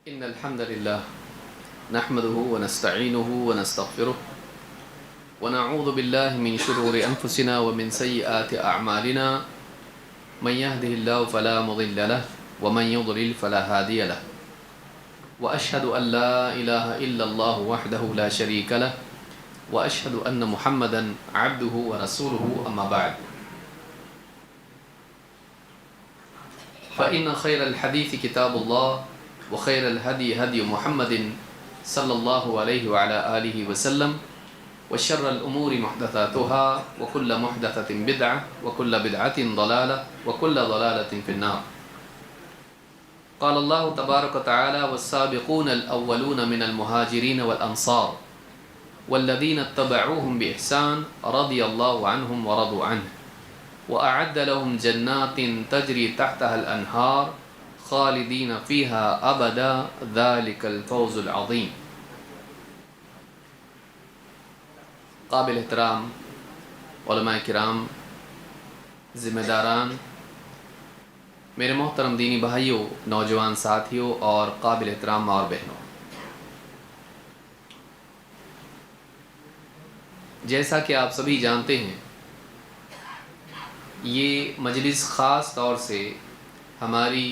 إن الحمد لله نحمده ونستعينه ونستغفره ونعوذ بالله من شرور أنفسنا ومن سيئات أعمالنا من يهده الله فلا مضل له ومن يضلل فلا هادي له وأشهد أن لا إله إلا الله وحده لا شريك له وأشهد أن محمدا عبده ورسوله أما بعد فإن خير الحديث كتاب الله وخير الهدي هدي محمد صلى الله عليه وعلى آله وسلم وشر الأمور محدثاتها وكل محدثة بدعة وكل بدعة ضلالة وكل ضلالة في النار. قال الله تبارك وتعالى والسابقون الأولون من المهاجرين والأنصار والذين اتبعوهم بإحسان رضي الله عنهم ورضوا عنه وأعد لهم جنات تجري تحتها الأنهار خالدین فیہا ابدا ذالک الفوز العظیم. قابل احترام علماء کرام، ذمہ داران، میرے محترم دینی بھائیوں، نوجوان ساتھیوں اور قابل احترام ماں اور بہنوں، جیسا کہ آپ سبھی جانتے ہیں، یہ مجلس خاص طور سے ہماری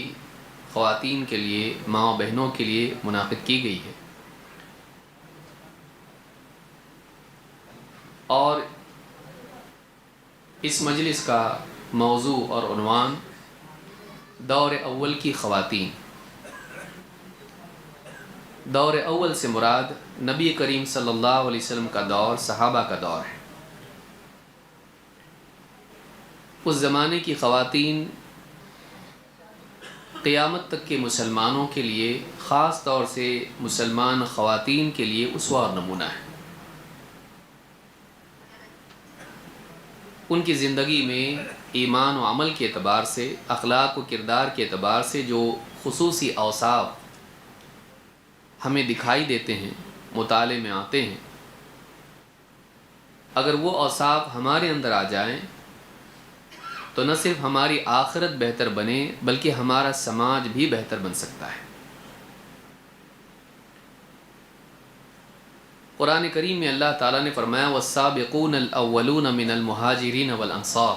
خواتین کے لیے، ماں و بہنوں کے لیے منعقد کی گئی ہے، اور اس مجلس کا موضوع اور عنوان دور اول کی خواتین. دور اول سے مراد نبی کریم صلی اللہ علیہ وسلم کا دور، صحابہ کا دور ہے. اس زمانے کی خواتین قیامت تک کے مسلمانوں کے لیے، خاص طور سے مسلمان خواتین کے لیے اسوہ اور نمونہ ہے. ان کی زندگی میں ایمان و عمل کے اعتبار سے، اخلاق و کردار کے اعتبار سے جو خصوصی اوصاف ہمیں دکھائی دیتے ہیں، مطالعے میں آتے ہیں، اگر وہ اوصاف ہمارے اندر آ جائیں تو نہ صرف ہماری آخرت بہتر بنے بلکہ ہمارا سماج بھی بہتر بن سکتا ہے. قرآن کریم میں اللہ تعالیٰ نے فرمایا والسابقون الاولون من المہاجرین والانصار،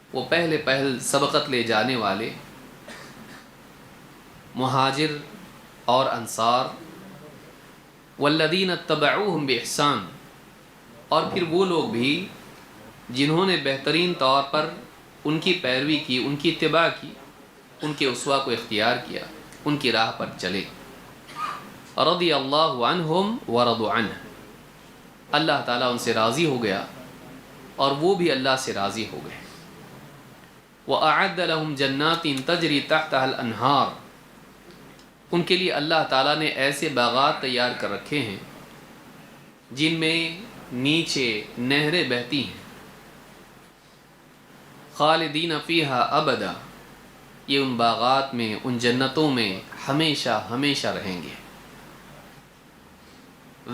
وہ پہل سبقت لے جانے والے مہاجر اور انصار، والذین اتبعوہم بإحسان، اور پھر وہ لوگ بھی جنہوں نے بہترین طور پر ان کی پیروی کی، ان کی اتباع کی، ان کے اسوہ کو اختیار کیا، ان کی راہ پر چلے. رضی اللہ عنہم ورضوا عنہ، اللہ تعالیٰ ان سے راضی ہو گیا اور وہ بھی اللہ سے راضی ہو گئے. وَأَعَدَّ لَهُمْ جَنَّاتٍ تَجْرِي تَحْتَهَا الْأَنْهَارُ، ان کے لیے اللہ تعالیٰ نے ایسے باغات تیار کر رکھے ہیں جن میں نیچے نہریں بہتی ہیں. خالدین فیہا ابدا، یہ ان باغات میں، ان جنتوں میں ہمیشہ ہمیشہ رہیں گے.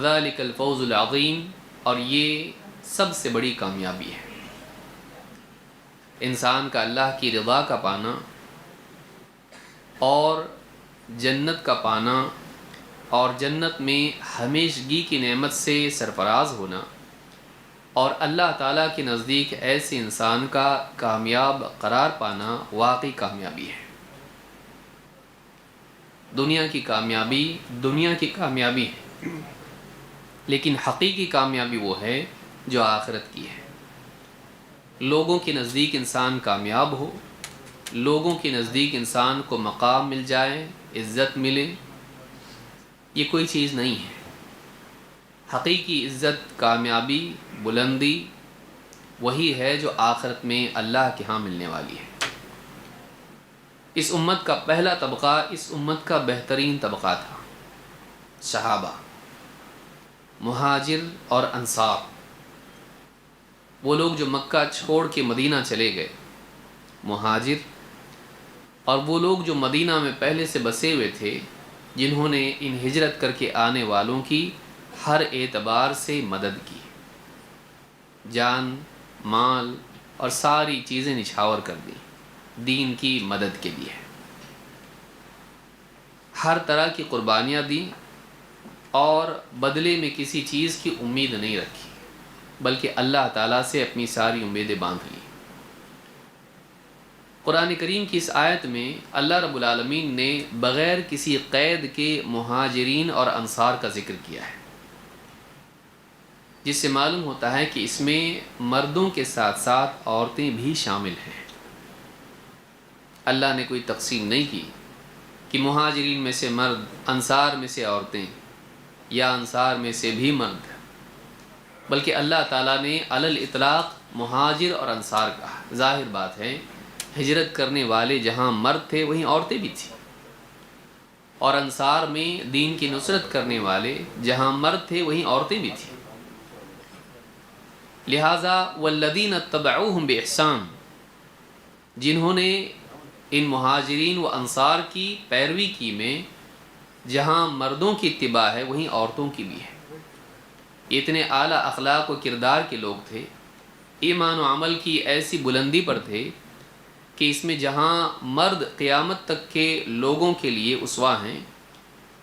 ذالک الفوز العظیم، اور یہ سب سے بڑی کامیابی ہے. انسان کا اللہ کی رضا کا پانا اور جنت کا پانا اور جنت میں ہمیشگی کی نعمت سے سرفراز ہونا، اور اللہ تعالیٰ کے نزدیک ایسے انسان کا کامیاب قرار پانا واقعی کامیابی ہے. دنیا کی کامیابی ہے، لیکن حقیقی کامیابی وہ ہے جو آخرت کی ہے. لوگوں کے نزدیک انسان کامیاب ہو، لوگوں کے نزدیک انسان کو مقام مل جائے، عزت ملے، یہ کوئی چیز نہیں ہے. حقیقی عزت، کامیابی، بلندی وہی ہے جو آخرت میں اللہ کے ہاں ملنے والی ہے. اس امت کا پہلا طبقہ، اس امت کا بہترین طبقہ تھا صحابہ، مہاجر اور انصار. وہ لوگ جو مکہ چھوڑ کے مدینہ چلے گئے، مہاجر، اور وہ لوگ جو مدینہ میں پہلے سے بسے ہوئے تھے، جنہوں نے ان ہجرت کر کے آنے والوں کی ہر اعتبار سے مدد کی، جان، مال اور ساری چیزیں نچھاور کر دیں دین کی مدد کے لیے. ہر طرح کی قربانیاں دیں اور بدلے میں کسی چیز کی امید نہیں رکھی، بلکہ اللہ تعالیٰ سے اپنی ساری امیدیں باندھ لیں۔ قرآن کریم کی اس آیت میں اللہ رب العالمین نے بغیر کسی قید کے مہاجرین اور انصار کا ذکر کیا ہے، جس سے معلوم ہوتا ہے کہ اس میں مردوں کے ساتھ ساتھ عورتیں بھی شامل ہیں۔ اللہ نے کوئی تقسیم نہیں کی کہ مہاجرین میں سے مرد، انصار میں سے عورتیں، یا انصار میں سے بھی مرد، بلکہ اللہ تعالیٰ نے علی الاطلاق مہاجر اور انصار کہا۔ ظاہر بات ہے ہجرت کرنے والے جہاں مرد تھے وہیں عورتیں بھی تھیں، اور انصار میں دین کی نصرت کرنے والے جہاں مرد تھے وہیں عورتیں بھی تھیں۔ لہٰذا والذین اتبعوہم بإحسان، جنہوں نے ان مہاجرین و انصار کی پیروی کی میں جہاں مردوں کی اتباع ہے وہیں عورتوں کی بھی ہے۔ اتنے اعلیٰ اخلاق و کردار کے لوگ تھے، ایمان و عمل کی ایسی بلندی پر تھے کہ اس میں جہاں مرد قیامت تک کے لوگوں کے لیے اسوہ ہیں،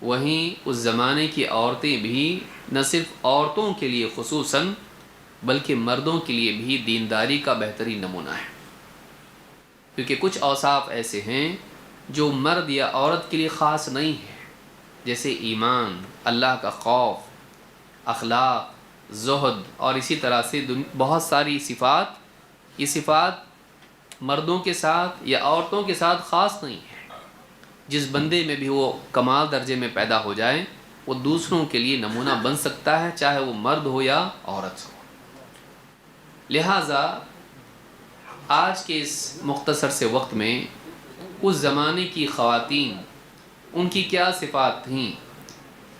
وہیں اس زمانے کی عورتیں بھی نہ صرف عورتوں کے لیے خصوصاً بلکہ مردوں کے لیے بھی دینداری کا بہترین نمونہ ہے، کیونکہ کچھ اوصاف ایسے ہیں جو مرد یا عورت کے لیے خاص نہیں ہے، جیسے ایمان، اللہ کا خوف، اخلاق، زہد، اور اسی طرح سے بہت ساری صفات۔ یہ صفات مردوں کے ساتھ یا عورتوں کے ساتھ خاص نہیں ہے۔ جس بندے میں بھی وہ کمال درجے میں پیدا ہو جائے وہ دوسروں کے لیے نمونہ بن سکتا ہے، چاہے وہ مرد ہو یا عورت ہو۔ لہٰذا آج کے اس مختصر سے وقت میں اس زمانے کی خواتین، ان کی کیا صفات تھیں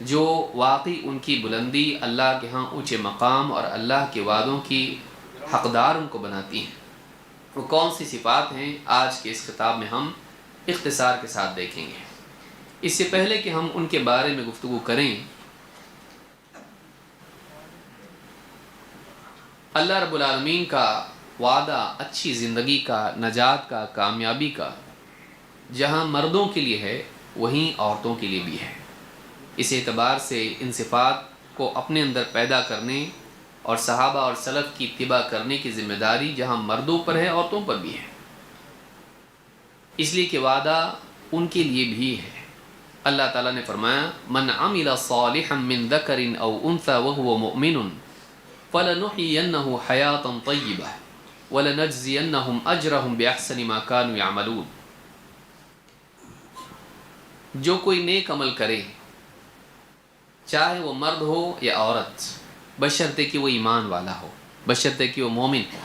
جو واقعی ان کی بلندی، اللہ کے ہاں اونچے مقام اور اللہ کے وعدوں کی حقدار ان کو بناتی ہیں، وہ کون سی صفات ہیں، آج کے اس خطاب میں ہم اختصار کے ساتھ دیکھیں گے۔ اس سے پہلے کہ ہم ان کے بارے میں گفتگو کریں، اللہ رب العالمین کا وعدہ اچھی زندگی کا، نجات کا، کامیابی کا جہاں مردوں کے لیے ہے وہیں عورتوں کے لیے بھی ہے۔ اس اعتبار سے ان صفات کو اپنے اندر پیدا کرنے اور صحابہ اور سلف کی اتباع کرنے کی ذمہ داری جہاں مردوں پر ہے عورتوں پر بھی ہے، اس لیے کہ وعدہ ان کے لیے بھی ہے۔ اللہ تعالیٰ نے فرمایا من عمل صالحا من ذکر او انثى وهو مؤمن فلنحيينه حیاتا طیبہ ولنجزینہم اجرہم باحسن ما كانوا يعملون۔ جو کوئی نیک عمل کرے، چاہے وہ مرد ہو یا عورت، بشرطے کہ وہ ایمان والا ہو، بشرطے کہ وہ مومن ہو،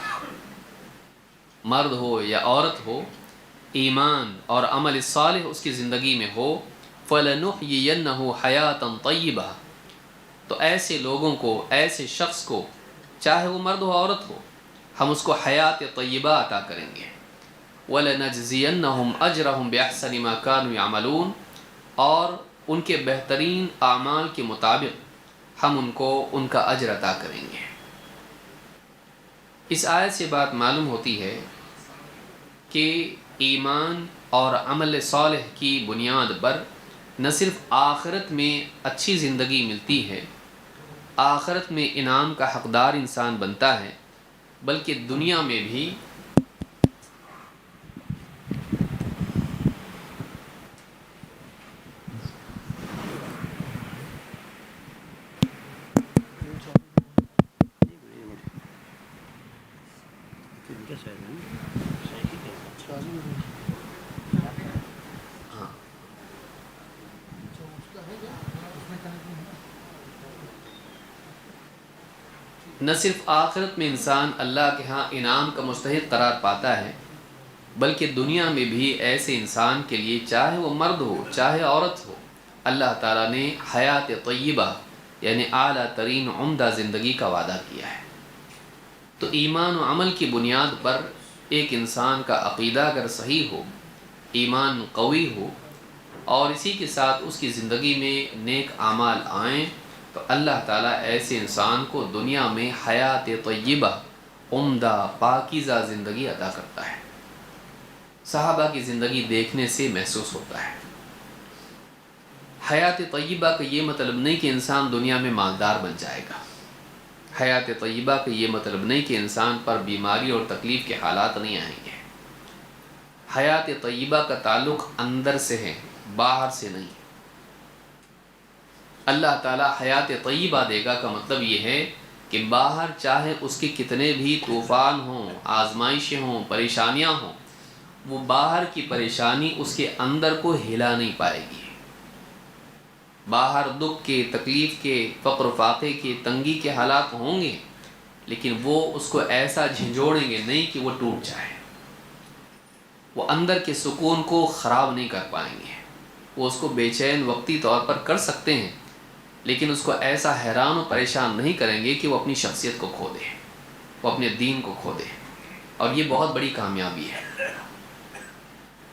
مرد ہو یا عورت ہو، ایمان اور عمل صالح اس کی زندگی میں ہو، فَلَنُحْيِيَنَّهُ حَيَاةً طَيِّبَةً، تو ایسے لوگوں کو، ایسے شخص کو، چاہے وہ مرد ہو عورت ہو، ہم اس کو حیات طیبہ عطا کریں گے۔ وَلَنَجْزِيَنَّهُمْ أَجْرَهُمْ بِأَحْسَنِ مَا كَانُوا يَعْمَلُونَ، اور ان کے بہترین اعمال کے مطابق ہم ان کو ان کا اجر عطا کریں گے۔ اس آیت سے بات معلوم ہوتی ہے کہ ایمان اور عمل صالح کی بنیاد پر نہ صرف آخرت میں اچھی زندگی ملتی ہے، آخرت میں انعام کا حقدار انسان بنتا ہے، بلکہ دنیا میں بھی نہ صرف آخرت میں انسان اللہ کے ہاں انعام کا مستحق قرار پاتا ہے، بلکہ دنیا میں بھی ایسے انسان کے لیے، چاہے وہ مرد ہو چاہے عورت ہو، اللہ تعالیٰ نے حیات طیبہ یعنی اعلیٰ ترین عمدہ زندگی کا وعدہ کیا ہے۔ تو ایمان و عمل کی بنیاد پر ایک انسان کا عقیدہ اگر صحیح ہو، ایمان قوی ہو، اور اسی کے ساتھ اس کی زندگی میں نیک اعمال آئیں، تو اللہ تعالیٰ ایسے انسان کو دنیا میں حیات طیبہ، عمدہ پاکیزہ زندگی عطا کرتا ہے۔ صحابہ کی زندگی دیکھنے سے محسوس ہوتا ہے۔ حیات طیبہ کا یہ مطلب نہیں کہ انسان دنیا میں مالدار بن جائے گا. حیات طیبہ کا یہ مطلب نہیں کہ انسان پر بیماری اور تکلیف کے حالات نہیں آئیں گے. حیات طیبہ کا تعلق اندر سے ہے، باہر سے نہیں. اللہ تعالیٰ حیات طیبہ دے گا کا مطلب یہ ہے کہ باہر چاہے اس کے کتنے بھی طوفان ہوں، آزمائشیں ہوں، پریشانیاں ہوں، وہ باہر کی پریشانی اس کے اندر کو ہلا نہیں پائے گی. باہر دکھ کے، تکلیف کے، فقر و فاقے کے، تنگی کے حالات ہوں گے، لیکن وہ اس کو ایسا جھنجھوڑیں گے نہیں کہ وہ ٹوٹ جائے. وہ اندر کے سکون کو خراب نہیں کر پائیں گے. وہ اس کو بے چین وقتی طور پر کر سکتے ہیں، لیکن اس کو ایسا حیران و پریشان نہیں کریں گے کہ وہ اپنی شخصیت کو کھو دے، وہ اپنے دین کو کھو دے. اور یہ بہت بڑی کامیابی ہے،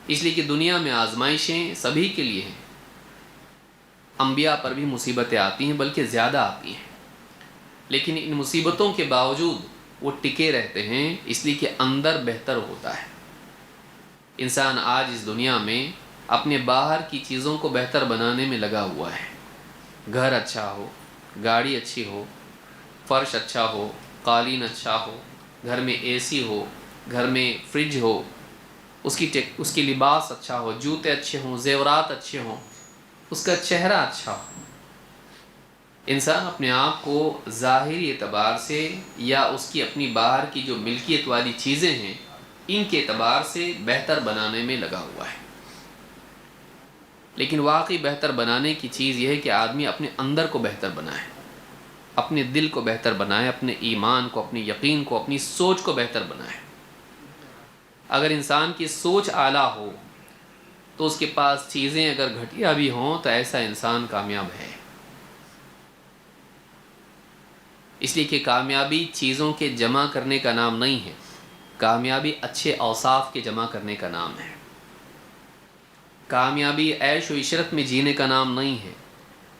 اس لیے کہ دنیا میں آزمائشیں سبھی کے لیے ہیں. انبیاء پر بھی مصیبتیں آتی ہیں، بلکہ زیادہ آتی ہیں، لیکن ان مصیبتوں کے باوجود وہ ٹکے رہتے ہیں، اس لیے کہ اندر بہتر ہوتا ہے. انسان آج اس دنیا میں اپنے باہر کی چیزوں کو بہتر بنانے میں لگا ہوا ہے. گھر اچھا ہو، گاڑی اچھی ہو، فرش اچھا ہو، قالین اچھا ہو، گھر میں اے سی ہو، گھر میں فریج ہو، اس کی لباس اچھا ہو، جوتے اچھے ہوں، زیورات اچھے ہوں، اس کا چہرہ اچھا ہو. انسان اپنے آپ کو ظاہری اعتبار سے یا اس کی اپنی باہر کی جو ملکیت والی چیزیں ہیں ان کے اعتبار سے بہتر بنانے میں لگا ہوا ہے. لیکن واقعی بہتر بنانے کی چیز یہ ہے کہ آدمی اپنے اندر کو بہتر بنائے، اپنے دل کو بہتر بنائے، اپنے ایمان کو، اپنے یقین کو، اپنی سوچ کو بہتر بنائے. اگر انسان کی سوچ اعلیٰ ہو تو اس کے پاس چیزیں اگر گھٹیا بھی ہوں تو ایسا انسان کامیاب ہے. اس لیے کہ کامیابی چیزوں کے جمع کرنے کا نام نہیں ہے، کامیابی اچھے اوصاف کے جمع کرنے کا نام ہے. کامیابی عیش و عشرت میں جینے کا نام نہیں ہے،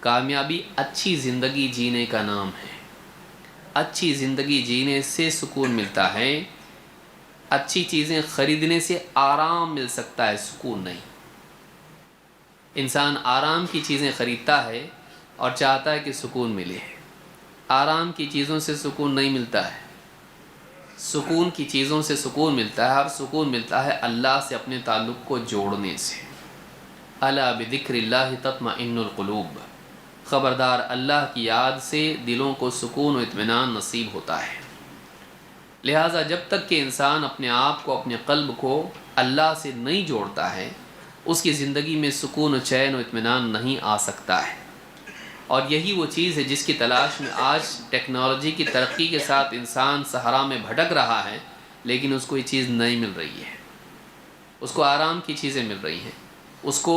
کامیابی اچھی زندگی جینے کا نام ہے. اچھی زندگی جینے سے سکون ملتا ہے، اچھی چیزیں خریدنے سے آرام مل سکتا ہے، سکون نہیں. انسان آرام کی چیزیں خریدتا ہے اور چاہتا ہے کہ سکون ملے. آرام کی چیزوں سے سکون نہیں ملتا ہے، سکون کی چیزوں سے سکون ملتا ہے، اور سکون ملتا ہے اللہ سے اپنے تعلق کو جوڑنے سے. الا بذکر اللہ تطمئن القلوب، خبردار اللہ کی یاد سے دلوں کو سکون و اطمینان نصیب ہوتا ہے. لہٰذا جب تک کہ انسان اپنے آپ کو، اپنے قلب کو اللہ سے نہیں جوڑتا ہے، اس کی زندگی میں سکون و چین و اطمینان نہیں آ سکتا ہے. اور یہی وہ چیز ہے جس کی تلاش میں آج ٹیکنالوجی کی ترقی کے ساتھ انسان صحرا میں بھٹک رہا ہے، لیکن اس کو یہ چیز نہیں مل رہی ہے. اس کو آرام کی چیزیں مل رہی ہیں، اس کو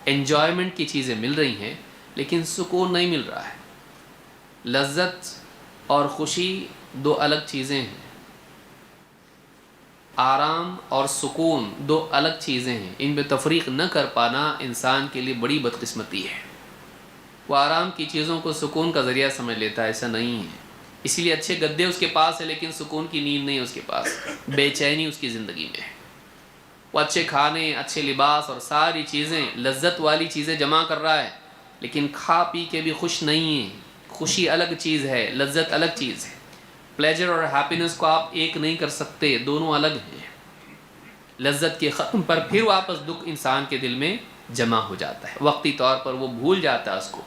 انجوائمنٹ کی چیزیں مل رہی ہیں، لیکن سکون نہیں مل رہا ہے. لذت اور خوشی دو الگ چیزیں ہیں، آرام اور سکون دو الگ چیزیں ہیں. ان میں تفریق نہ کر پانا انسان کے لیے بڑی بدقسمتی ہے. وہ آرام کی چیزوں کو سکون کا ذریعہ سمجھ لیتا ہے، ایسا نہیں ہے. اسی لیے اچھے گدے اس کے پاس ہے لیکن سکون کی نیند نہیں اس کے پاس، بے چینی اس کی زندگی میں ہے. وہ اچھے کھانے، اچھے لباس اور ساری چیزیں، لذت والی چیزیں جمع کر رہا ہے، لیکن کھا پی کے بھی خوش نہیں ہے. خوشی الگ چیز ہے، لذت الگ چیز ہے. پلیجر اور ہیپینس کو آپ ایک نہیں کر سکتے، دونوں الگ ہیں. لذت کے ختم پر پھر واپس دکھ انسان کے دل میں جمع ہو جاتا ہے، وقتی طور پر وہ بھول جاتا ہے اس کو.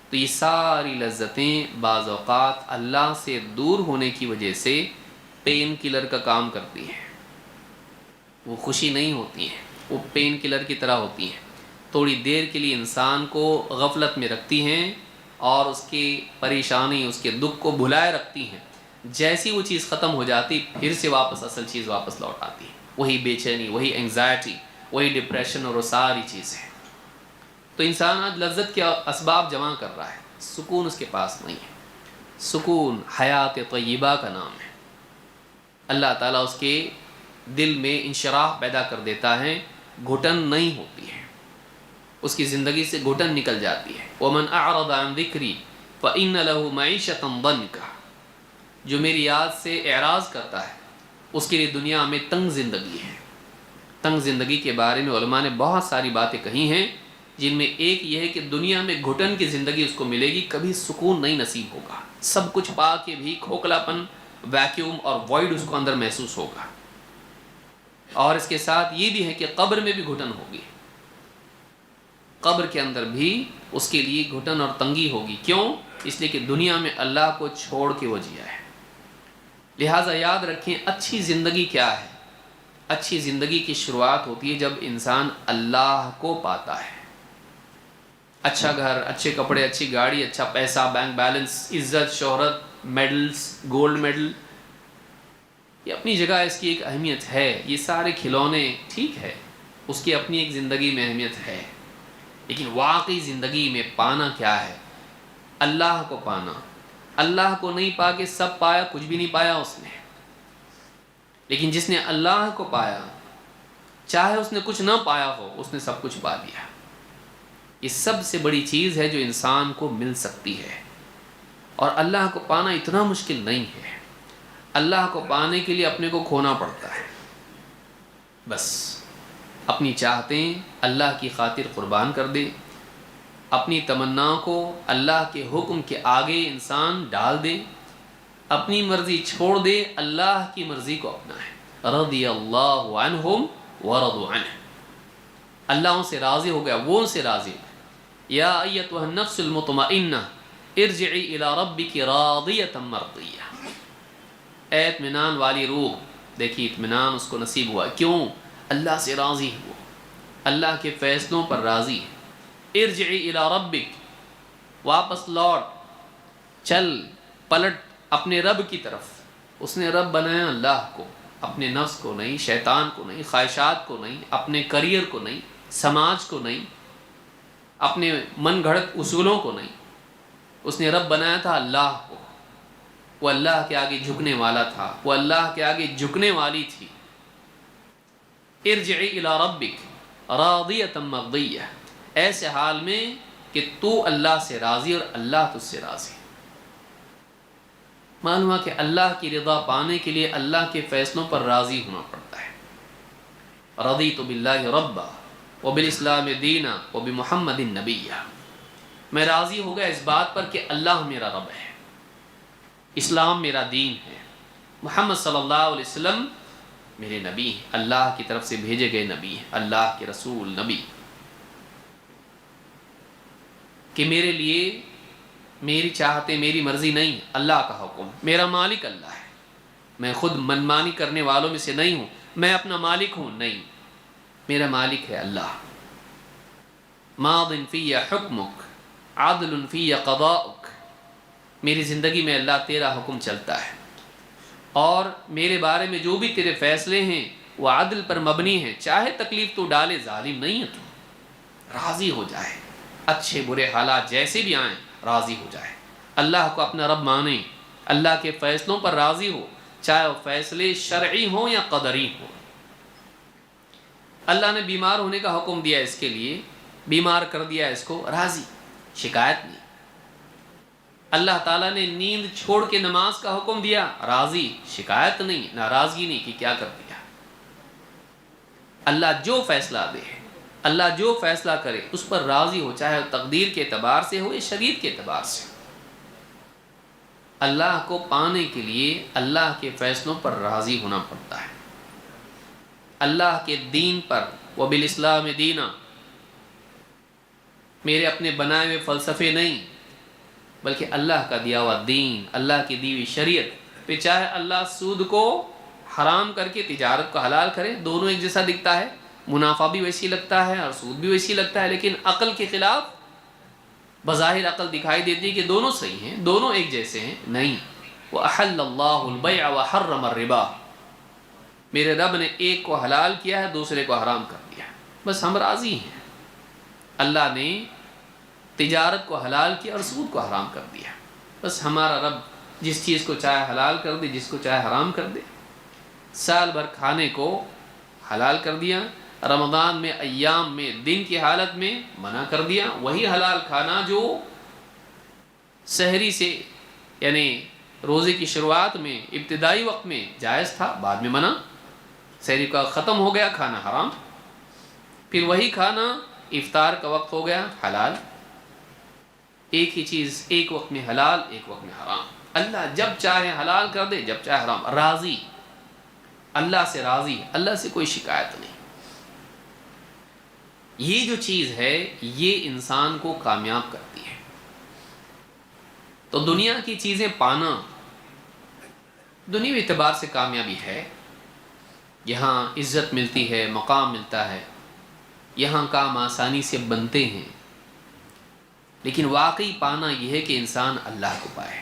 تو یہ ساری لذتیں بعض اوقات اللہ سے دور ہونے کی وجہ سے پین کلر کا کام کرتی ہیں. وہ خوشی نہیں ہوتی ہیں، وہ پین کلر کی طرح ہوتی ہیں. تھوڑی دیر کے لیے انسان کو غفلت میں رکھتی ہیں اور اس کی پریشانی، اس کے دکھ کو بھلائے رکھتی ہیں. جیسی وہ چیز ختم ہو جاتی پھر سے واپس اصل چیز واپس لوٹ آتی ہے. وہی بے چینی، وہی انگزائٹی، وہی ڈپریشن اور وہ ساری چیزیں. تو انسان آج لذت کے اسباب جمع کر رہا ہے، سکون اس کے پاس نہیں ہے. سکون حیات طیبہ کا نام ہے. اللہ تعالیٰ اس کے دل میں انشراح پیدا کر دیتا ہے، گھٹن نہیں ہوتی ہے، اس کی زندگی سے گھٹن نکل جاتی ہے. وَمَنْ أَعْرَضَ عَنْ ذِكْرِي فَإِنَّ لَهُ مَعِيشَةً ضَنْكَ، جو میری یاد سے اعراض کرتا ہے اس کے لیے دنیا میں تنگ زندگی ہے. تنگ زندگی کے بارے میں علماء نے بہت ساری باتیں کہی ہیں، جن میں ایک یہ ہے کہ دنیا میں گھٹن کی زندگی اس کو ملے گی، کبھی سکون نہیں نصیب ہوگا، سب کچھ پا کے بھی کھوکھلاپن، ویکیوم اور وائڈ اس کو اندر محسوس ہوگا۔ اور اس کے ساتھ یہ بھی ہے کہ قبر میں بھی گھٹن ہوگی، قبر کے اندر بھی اس کے لیے گھٹن اور تنگی ہوگی۔ کیوں؟ اس لیے کہ دنیا میں اللہ کو چھوڑ کے وہ جیا ہے۔ لہٰذا یاد رکھیں، اچھی زندگی کیا ہے؟ اچھی زندگی کی شروعات ہوتی ہے جب انسان اللہ کو پاتا ہے۔ اچھا گھر، اچھے کپڑے، اچھی گاڑی، اچھا پیسہ، بینک بیلنس، عزت، شہرت، میڈلز، گولڈ میڈل، یہ اپنی جگہ اس کی ایک اہمیت ہے۔ یہ سارے کھلونے ٹھیک ہے، اس کی اپنی ایک زندگی میں اہمیت ہے، لیکن واقعی زندگی میں پانا کیا ہے؟ اللہ کو پانا۔ اللہ کو نہیں پا کے سب پایا، کچھ بھی نہیں پایا اس نے۔ لیکن جس نے اللہ کو پایا، چاہے اس نے کچھ نہ پایا ہو، اس نے سب کچھ پا لیا۔ یہ سب سے بڑی چیز ہے جو انسان کو مل سکتی ہے، اور اللہ کو پانا اتنا مشکل نہیں ہے۔ اللہ کو پانے کے لیے اپنے کو کھونا پڑتا ہے، بس اپنی چاہتیں اللہ کی خاطر قربان کر دے، اپنی تمنا کو اللہ کے حکم کے آگے انسان ڈال دے، اپنی مرضی چھوڑ دے، اللہ کی مرضی کو اپنائے۔ رضی اللہ عنہم ورضوا عنہ، اللہ ان سے راضی ہو گیا، وہ ان سے راضی ہو گیا۔ یا ایتھا النفس المطمئنہ ارجعی الی ربک راضیۃ مرضیہ، اے اطمینان والی روح، دیکھیے اطمینان اس کو نصیب ہوا، کیوں؟ اللہ سے راضی ہوا، اللہ کے فیصلوں پر راضی ہے۔ ارجعی الی ربک، واپس لوٹ، چل پلٹ اپنے رب کی طرف۔ اس نے رب بنایا اللہ کو، اپنے نفس کو نہیں، شیطان کو نہیں، خواہشات کو نہیں، اپنے کریئر کو نہیں، سماج کو نہیں، اپنے من گھڑت اصولوں کو نہیں۔ اس نے رب بنایا تھا اللہ کو، وہ اللہ کے آگے جھکنے والا تھا، وہ اللہ کے آگے جھکنے والی تھی۔ ارجعی الی ربک راضیۃ مرضیہ، ایسے حال میں کہ تو اللہ سے راضی اور اللہ تجھ سے راضی۔ معلوم ہے کہ اللہ کی رضا پانے کے لیے اللہ کے فیصلوں پر راضی ہونا پڑتا ہے۔ رضیت باللہ ربا وبالاسلام دینا وبمحمد نبیہ، میں راضی ہو گیا اس بات پر کہ اللہ میرا رب ہے، اسلام میرا دین ہے، محمد صلی اللہ علیہ وسلم میرے نبی ہیں، اللہ کی طرف سے بھیجے گئے نبی ہیں، اللہ کے رسول نبی، کہ میرے لیے میری چاہتے میری مرضی نہیں، اللہ کا حکم، میرا مالک اللہ ہے، میں خود منمانی کرنے والوں میں سے نہیں ہوں، میں اپنا مالک ہوں نہیں، میرا مالک ہے اللہ۔ ماض فی حکمک عدل فی قضاؤک، میری زندگی میں اللہ تیرا حکم چلتا ہے، اور میرے بارے میں جو بھی تیرے فیصلے ہیں وہ عدل پر مبنی ہیں، چاہے تکلیف تو ڈالے، ظالم نہیں ہے تو، راضی ہو جائے، اچھے برے حالات جیسے بھی آئیں راضی ہو جائے، اللہ کو اپنا رب مانے، اللہ کے فیصلوں پر راضی ہو، چاہے وہ فیصلے شرعی ہوں یا قدری ہوں۔ اللہ نے بیمار ہونے کا حکم دیا، اس کے لیے بیمار کر دیا، اس کو راضی، شکایت نہیں۔ اللہ تعالیٰ نے نیند چھوڑ کے نماز کا حکم دیا، راضی، شکایت نہیں، ناراضگی نہیں کہ کیا کر دیا۔ اللہ جو فیصلہ دے، اللہ جو فیصلہ کرے اس پر راضی ہو، چاہے تقدیر کے اعتبار سے ہو یا شریعت کے اعتبار سے۔ اللہ کو پانے کے لیے اللہ کے فیصلوں پر راضی ہونا پڑتا ہے، اللہ کے دین پر، وبالاسلام دینا، میرے اپنے بنائے ہوئے فلسفے نہیں، بلکہ اللہ کا دیا ہوا دین، اللہ کی دی ہوئی شریعت پہ، چاہے اللہ سود کو حرام کر کے تجارت کو حلال کرے، دونوں ایک جیسا دکھتا ہے، منافع بھی ویسی لگتا ہے اور سود بھی ویسی لگتا ہے، لیکن عقل کے خلاف بظاہر عقل دکھائی دیتی ہے کہ دونوں صحیح ہیں، دونوں ایک جیسے ہیں، نہیں۔ وَأَحَلَّ اللَّهُ الْبَيْعَ وَحَرَّمَ الرِّبَا، میرے رب نے ایک کو حلال کیا ہے، دوسرے کو حرام کر دیا، بس ہم راضی ہیں۔ اللہ نے تجارت کو حلال کیا اور سود کو حرام کر دیا، بس ہمارا رب جس چیز کو چاہے حلال کر دے، جس کو چاہے حرام کر دے۔ سال بھر کھانے کو حلال کر دیا، رمضان میں ایام میں دن کی حالت میں منع کر دیا، وہی حلال کھانا جو سحری سے یعنی روزے کی شروعات میں ابتدائی وقت میں جائز تھا، بعد میں منع، سحری کا ختم ہو گیا، کھانا حرام۔ پھر وہی کھانا افطار کا وقت ہو گیا، حلال، ایک ہی چیز ایک وقت میں حلال ایک وقت میں حرام. اللہ جب چاہے حلال کر دے، جب چاہے حرام. راضی، اللہ سے راضی، اللہ سے کوئی شکایت نہیں. یہ جو چیز ہے یہ انسان کو کامیاب کرتی ہے. تو دنیا کی چیزیں پانا دنیوی اعتبار سے کامیابی ہے. یہاں عزت ملتی ہے، مقام ملتا ہے، یہاں کام آسانی سے بنتے ہیں. لیکن واقعی پانا یہ ہے کہ انسان اللہ کو پائے.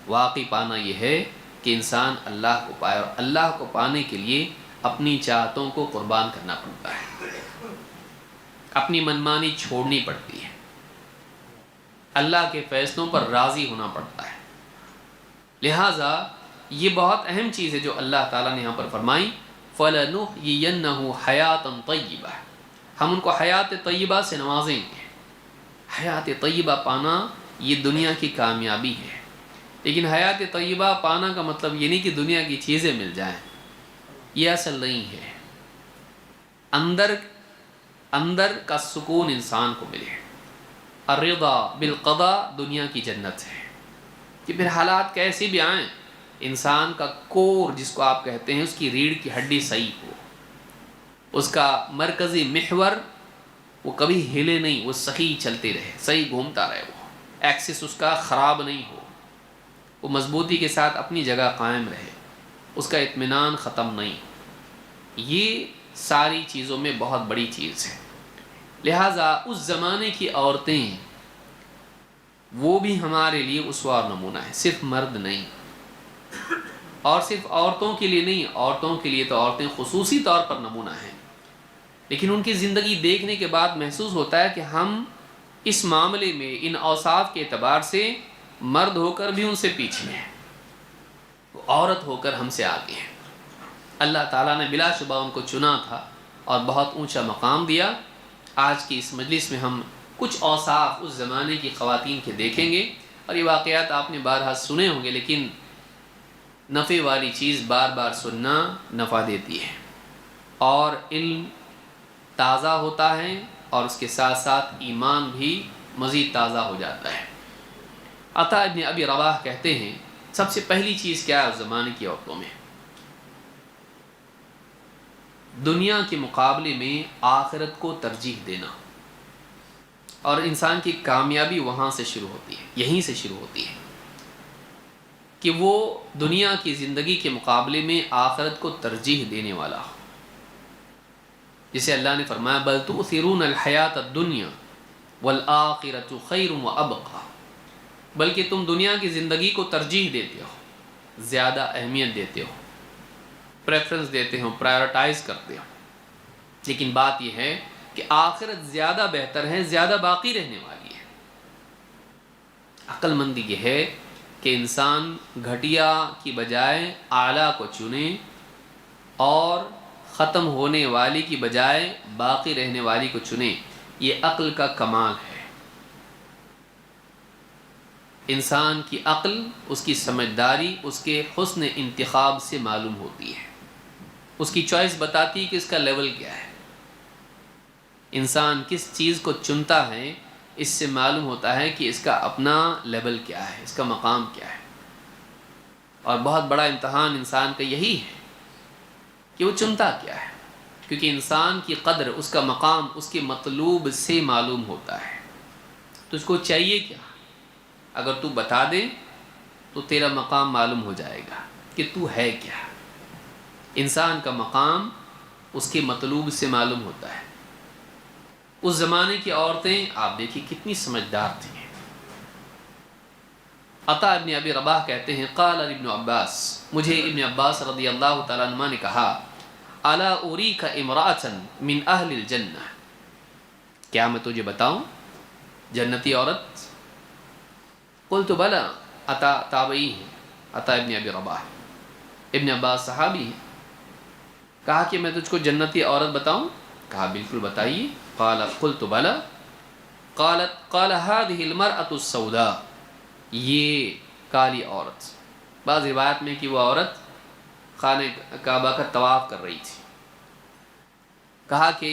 واقعی پانا یہ ہے کہ انسان اللہ کو پائے، اور اللہ کو پانے کے لیے اپنی چاہتوں کو قربان کرنا پڑتا ہے، اپنی منمانی چھوڑنی پڑتی ہے، اللہ کے فیصلوں پر راضی ہونا پڑتا ہے. لہٰذا یہ بہت اہم چیز ہے جو اللہ تعالیٰ نے یہاں پر فرمائی، فَلَنُحْيِيَنَّهُ حَيَاةً طَيِّبَةً، ہم ان کو حیات طیبہ سے نوازیں گے. حیات طیبہ پانا یہ دنیا کی کامیابی ہے. لیکن حیات طیبہ پانا کا مطلب یہ نہیں کہ دنیا کی چیزیں مل جائیں، یہ اصل نہیں ہے. اندر کا سکون انسان کو ملے. الرضا بالقضاء دنیا کی جنت ہے. کہ پھر حالات کیسے بھی آئیں، انسان کا کور جس کو آپ کہتے ہیں، اس کی ریڑھ کی ہڈی صحیح ہو، اس کا مرکزی محور وہ کبھی ہلے نہیں، وہ صحیح چلتے رہے، صحیح گھومتا رہے، وہ ایکسس اس کا خراب نہیں ہو، وہ مضبوطی کے ساتھ اپنی جگہ قائم رہے، اس کا اطمینان ختم نہیں. یہ ساری چیزوں میں بہت بڑی چیز ہے. لہٰذا اس زمانے کی عورتیں وہ بھی ہمارے لیے اسوہ اور نمونہ ہے، صرف مرد نہیں، اور صرف عورتوں کے لیے نہیں. عورتوں کے لیے تو عورتیں خصوصی طور پر نمونہ ہیں، لیکن ان کی زندگی دیکھنے کے بعد محسوس ہوتا ہے کہ ہم اس معاملے میں ان اوصاف کے اعتبار سے مرد ہو کر بھی ان سے پیچھے ہیں، وہ عورت ہو کر ہم سے آگے ہیں. اللہ تعالیٰ نے بلا شبہ ان کو چنا تھا اور بہت اونچا مقام دیا. آج کی اس مجلس میں ہم کچھ اوصاف اس زمانے کی خواتین کے دیکھیں گے، اور یہ واقعات آپ نے بارہا سنے ہوں گے، لیکن نفع والی چیز بار بار سننا نفع دیتی ہے، اور علم تازہ ہوتا ہے، اور اس کے ساتھ ساتھ ایمان بھی مزید تازہ ہو جاتا ہے. عطا ابن ابی رباح کہتے ہیں سب سے پہلی چیز کیا ہے اس زمانے کی عورتوں میں؟ دنیا کے مقابلے میں آخرت کو ترجیح دینا. اور انسان کی کامیابی وہاں سے شروع ہوتی ہے، یہیں سے شروع ہوتی ہے کہ وہ دنیا کی زندگی کے مقابلے میں آخرت کو ترجیح دینے والا ہو. جسے اللہ نے فرمایا بل تؤثرون الحیات الدنیا والآخرۃ خیر وابقی، بلکہ تم دنیا کی زندگی کو ترجیح دیتے ہو، زیادہ اہمیت دیتے ہو، پریفرنس دیتے ہو، پرائیورٹائز کرتے ہو. لیکن بات یہ ہے کہ آخرت زیادہ بہتر ہے، زیادہ باقی رہنے والی ہے. عقل مندی یہ ہے کہ انسان گھٹیا کی بجائے اعلیٰ کو چنے، اور ختم ہونے والی کی بجائے باقی رہنے والی کو چنے. یہ عقل کا کمال ہے. انسان کی عقل، اس کی سمجھداری اس کے حسن انتخاب سے معلوم ہوتی ہے. اس کی چوائس بتاتی ہے کہ اس کا لیول کیا ہے. انسان کس چیز کو چنتا ہے اس سے معلوم ہوتا ہے کہ اس کا اپنا لیول کیا ہے، اس کا مقام کیا ہے. اور بہت بڑا امتحان انسان کا یہی ہے کہ وہ چنتا کیا ہے، کیونکہ انسان کی قدر، اس کا مقام اس کے مطلوب سے معلوم ہوتا ہے. تو اس کو چاہیے کیا؟ اگر تو بتا دے تو تیرا مقام معلوم ہو جائے گا کہ تو ہے کیا. انسان کا مقام اس کے مطلوب سے معلوم ہوتا ہے. اس زمانے کی عورتیں آپ دیکھیں کتنی سمجھدار تھیں. عطا ابن ابی رباح کہتے ہیں قال ابن عباس، مجھے ابن عباس رضی اللہ تعالیٰ عنہ نے کہا الا اریک امرأة من اہل الجنہ، کیا میں تجھے بتاؤں جنتی عورت؟ قلت بلا، عطا تابعی ہیں، عطا ابن ابی رباح، ابن عباس صحابی ہیں. کہا کہ میں تجھ کو جنتی عورت بتاؤں؟ کہا بالکل بتائیے. قلت بلا. قال هذه المرأة السوداء، یہ کالی عورت. بعض روایت میں کہ وہ عورت خانہ کعبہ کا طواف کر رہی تھی. کہا کہ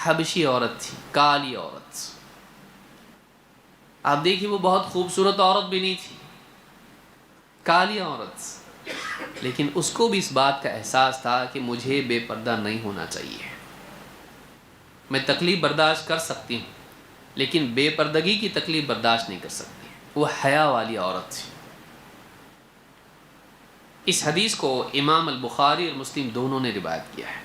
حبشی عورت تھی، کالی عورت. آپ دیکھیے وہ بہت خوبصورت عورت بھی نہیں تھی، کالی عورت، لیکن اس کو بھی اس بات کا احساس تھا کہ مجھے بے پردہ نہیں ہونا چاہیے. میں تکلیف برداشت کر سکتی ہوں لیکن بے پردگی کی تکلیف برداشت نہیں کر سکتی. وہ حیا والی عورت تھی. اس حدیث کو امام البخاری اور مسلم دونوں نے روایت کیا ہے.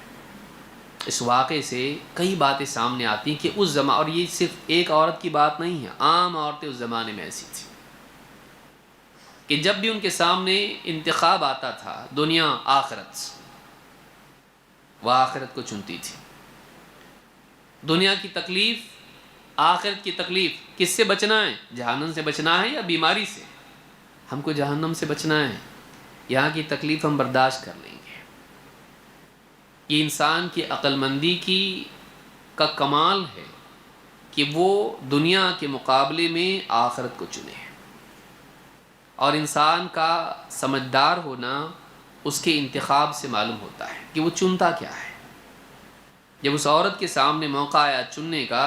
اس واقعے سے کئی باتیں سامنے آتی ہیں کہ اس زمانے، اور یہ صرف ایک عورت کی بات نہیں ہے، عام عورتیں اس زمانے میں ایسی تھیں کہ جب بھی ان کے سامنے انتخاب آتا تھا، دنیا آخرت، وہ آخرت کو چنتی تھی. دنیا کی تکلیف، آخرت کی تکلیف، کس سے بچنا ہے؟ جہنم سے بچنا ہے یا بیماری سے؟ ہم کو جہنم سے بچنا ہے. یہاں کی تکلیف ہم برداشت کر لیں گے. یہ انسان کی عقل مندی کا کمال ہے کہ وہ دنیا کے مقابلے میں آخرت کو چنے. اور انسان کا سمجھدار ہونا اس کے انتخاب سے معلوم ہوتا ہے کہ وہ چنتا کیا ہے. جب اس عورت کے سامنے موقع آیا چننے کا،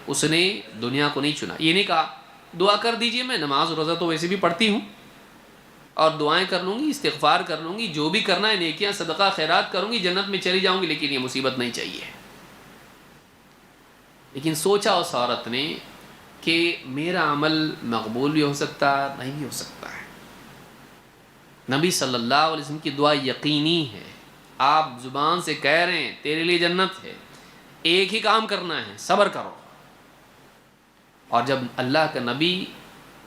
اس نے دنیا کو نہیں چنا. یہ نہیں کہا دعا کر دیجئے، میں نماز روزہ تو ویسے بھی پڑھتی ہوں اور دعائیں کر لوں گی، استغفار کر لوں گی، جو بھی کرنا ہے نیکیاں صدقہ خیرات کروں گی، جنت میں چلی جاؤں گی، لیکن یہ مصیبت نہیں چاہیے. لیکن سوچا اس عورت نے کہ میرا عمل مقبول بھی ہو سکتا ہے، نہیں بھی ہو سکتا ہے. نبی صلی اللہ علیہ وسلم کی دعا یقینی ہے. آپ زبان سے کہہ رہے ہیں تیرے لیے جنت ہے، ایک ہی کام کرنا ہے، صبر کرو. اور جب اللہ کا نبی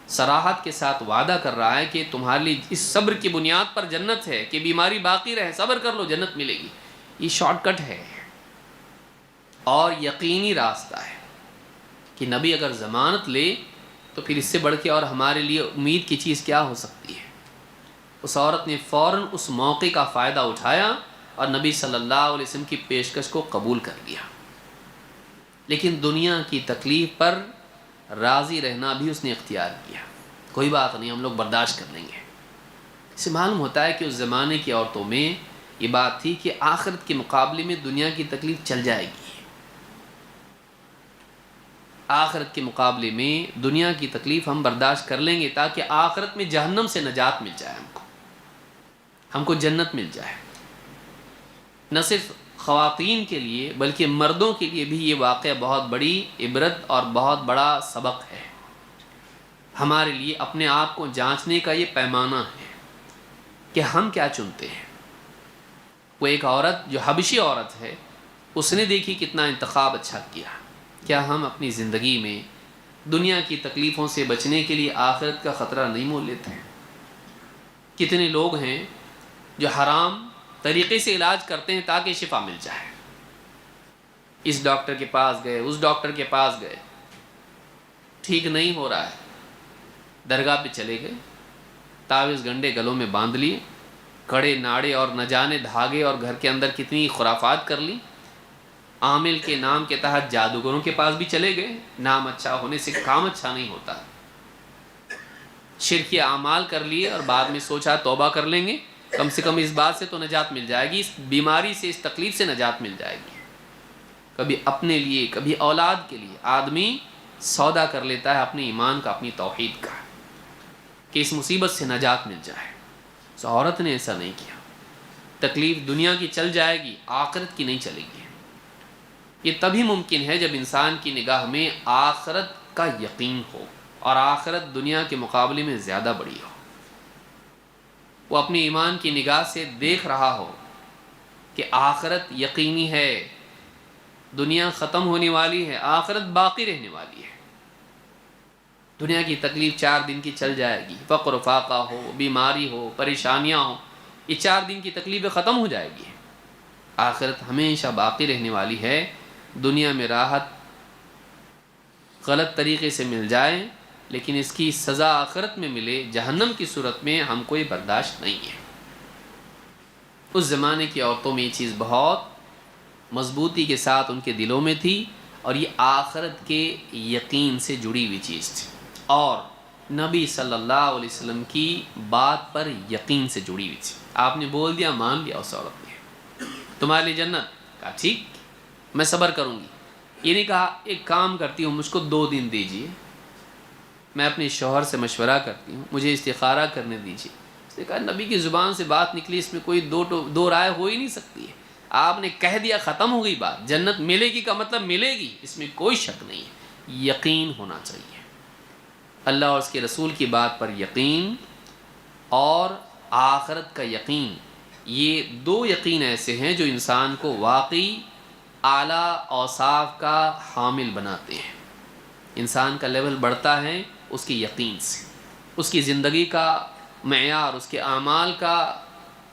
صراحت کے ساتھ وعدہ کر رہا ہے کہ تمہارے لیے اس صبر کی بنیاد پر جنت ہے، کہ بیماری باقی رہے، صبر کر لو، جنت ملے گی، یہ شارٹ کٹ ہے اور یقینی راستہ ہے کہ نبی اگر ضمانت لے تو پھر اس سے بڑھ کے اور ہمارے لیے امید کی چیز کیا ہو سکتی ہے. اس عورت نے فوراً اس موقع کا فائدہ اٹھایا اور نبی صلی اللہ علیہ وسلم کی پیشکش کو قبول کر لیا. لیکن دنیا کی تکلیف پر راضی رہنا بھی اس نے اختیار کیا. کوئی بات نہیں، ہم لوگ برداشت کر لیں گے. اس سے معلوم ہوتا ہے کہ اس زمانے کی عورتوں میں یہ بات تھی کہ آخرت کے مقابلے میں دنیا کی تکلیف چل جائے گی. آخرت کے مقابلے میں دنیا کی تکلیف ہم برداشت کر لیں گے تاکہ آخرت میں جہنم سے نجات مل جائے، ہم کو جنت مل جائے. نہ صرف خواتین کے لیے بلکہ مردوں کے لیے بھی یہ واقعہ بہت بڑی عبرت اور بہت بڑا سبق ہے. ہمارے لیے اپنے آپ کو جانچنے کا یہ پیمانہ ہے کہ ہم کیا چنتے ہیں. وہ ایک عورت جو حبشی عورت ہے، اس نے دیکھی کتنا انتخاب اچھا کیا. کیا ہم اپنی زندگی میں دنیا کی تکلیفوں سے بچنے کے لیے آخرت کا خطرہ نہیں مول لیتے ہیں؟ کتنے لوگ ہیں جو حرام طریقے سے علاج کرتے ہیں تاکہ شفا مل جائے. اس ڈاکٹر کے پاس گئے، اس ڈاکٹر کے پاس گئے، ٹھیک نہیں ہو رہا ہے، درگاہ پہ چلے گئے، تعویذ گنڈے گلوں میں باندھ لیے، کڑے ناڑے اور نہ جانے دھاگے اور گھر کے اندر کتنی خرافات کر لی. عامل کے نام کے تحت جادوگروں کے پاس بھی چلے گئے. نام اچھا ہونے سے کام اچھا نہیں ہوتا. شرکی اعمال کر لیے اور بعد میں سوچا توبہ کر لیں گے، کم سے کم اس بات سے تو نجات مل جائے گی، اس بیماری سے، اس تکلیف سے نجات مل جائے گی. کبھی اپنے لیے، کبھی اولاد کے لیے آدمی سودا کر لیتا ہے اپنے ایمان کا، اپنی توحید کا، کہ اس مصیبت سے نجات مل جائے. تو عورت نے ایسا نہیں کیا. تکلیف دنیا کی چل جائے گی، آخرت کی نہیں چلے گی. یہ تبھی ممکن ہے جب انسان کی نگاہ میں آخرت کا یقین ہو اور آخرت دنیا کے مقابلے میں زیادہ بڑی ہو. وہ اپنے ایمان کی نگاہ سے دیکھ رہا ہو کہ آخرت یقینی ہے، دنیا ختم ہونے والی ہے، آخرت باقی رہنے والی ہے. دنیا کی تکلیف 4 دن کی چل جائے گی، فقر و فاقہ ہو، بیماری ہو، پریشانیاں ہوں، یہ 4 دن کی تکلیفیں ختم ہو جائے گی. آخرت ہمیشہ باقی رہنے والی ہے. دنیا میں راحت غلط طریقے سے مل جائے لیکن اس کی سزا آخرت میں ملے جہنم کی صورت میں، ہم کو یہ برداشت نہیں ہے. اس زمانے کی عورتوں میں یہ چیز بہت مضبوطی کے ساتھ ان کے دلوں میں تھی اور یہ آخرت کے یقین سے جڑی ہوئی چیز تھی اور نبی صلی اللہ علیہ وسلم کی بات پر یقین سے جڑی ہوئی تھی. آپ نے بول دیا، مان لیا اس عورت نے، تمہارے لیے جنت. کہا ٹھیک، میں صبر کروں گی. یہ نہیں کہا ایک کام کرتی ہوں مجھ کو 2 دن دیجیے، میں اپنے شوہر سے مشورہ کرتی ہوں، مجھے استخارہ کرنے دیجیے۔ اس نے کہا نبی کی زبان سے بات نکلی، اس میں کوئی دو رائے ہو ہی نہیں سکتی ہے، آپ نے کہہ دیا ختم ہو گئی بات، جنت ملے گی کا مطلب ملے گی، اس میں کوئی شک نہیں ہے، یقین ہونا چاہیے۔ اللہ اور اس کے رسول کی بات پر یقین اور آخرت کا یقین، یہ 2 یقین ایسے ہیں جو انسان کو واقعی اعلیٰ اوصاف کا حامل بناتے ہیں۔ انسان کا لیول بڑھتا ہے اس کی یقین سے، اس کی زندگی کا معیار، اس کے اعمال کا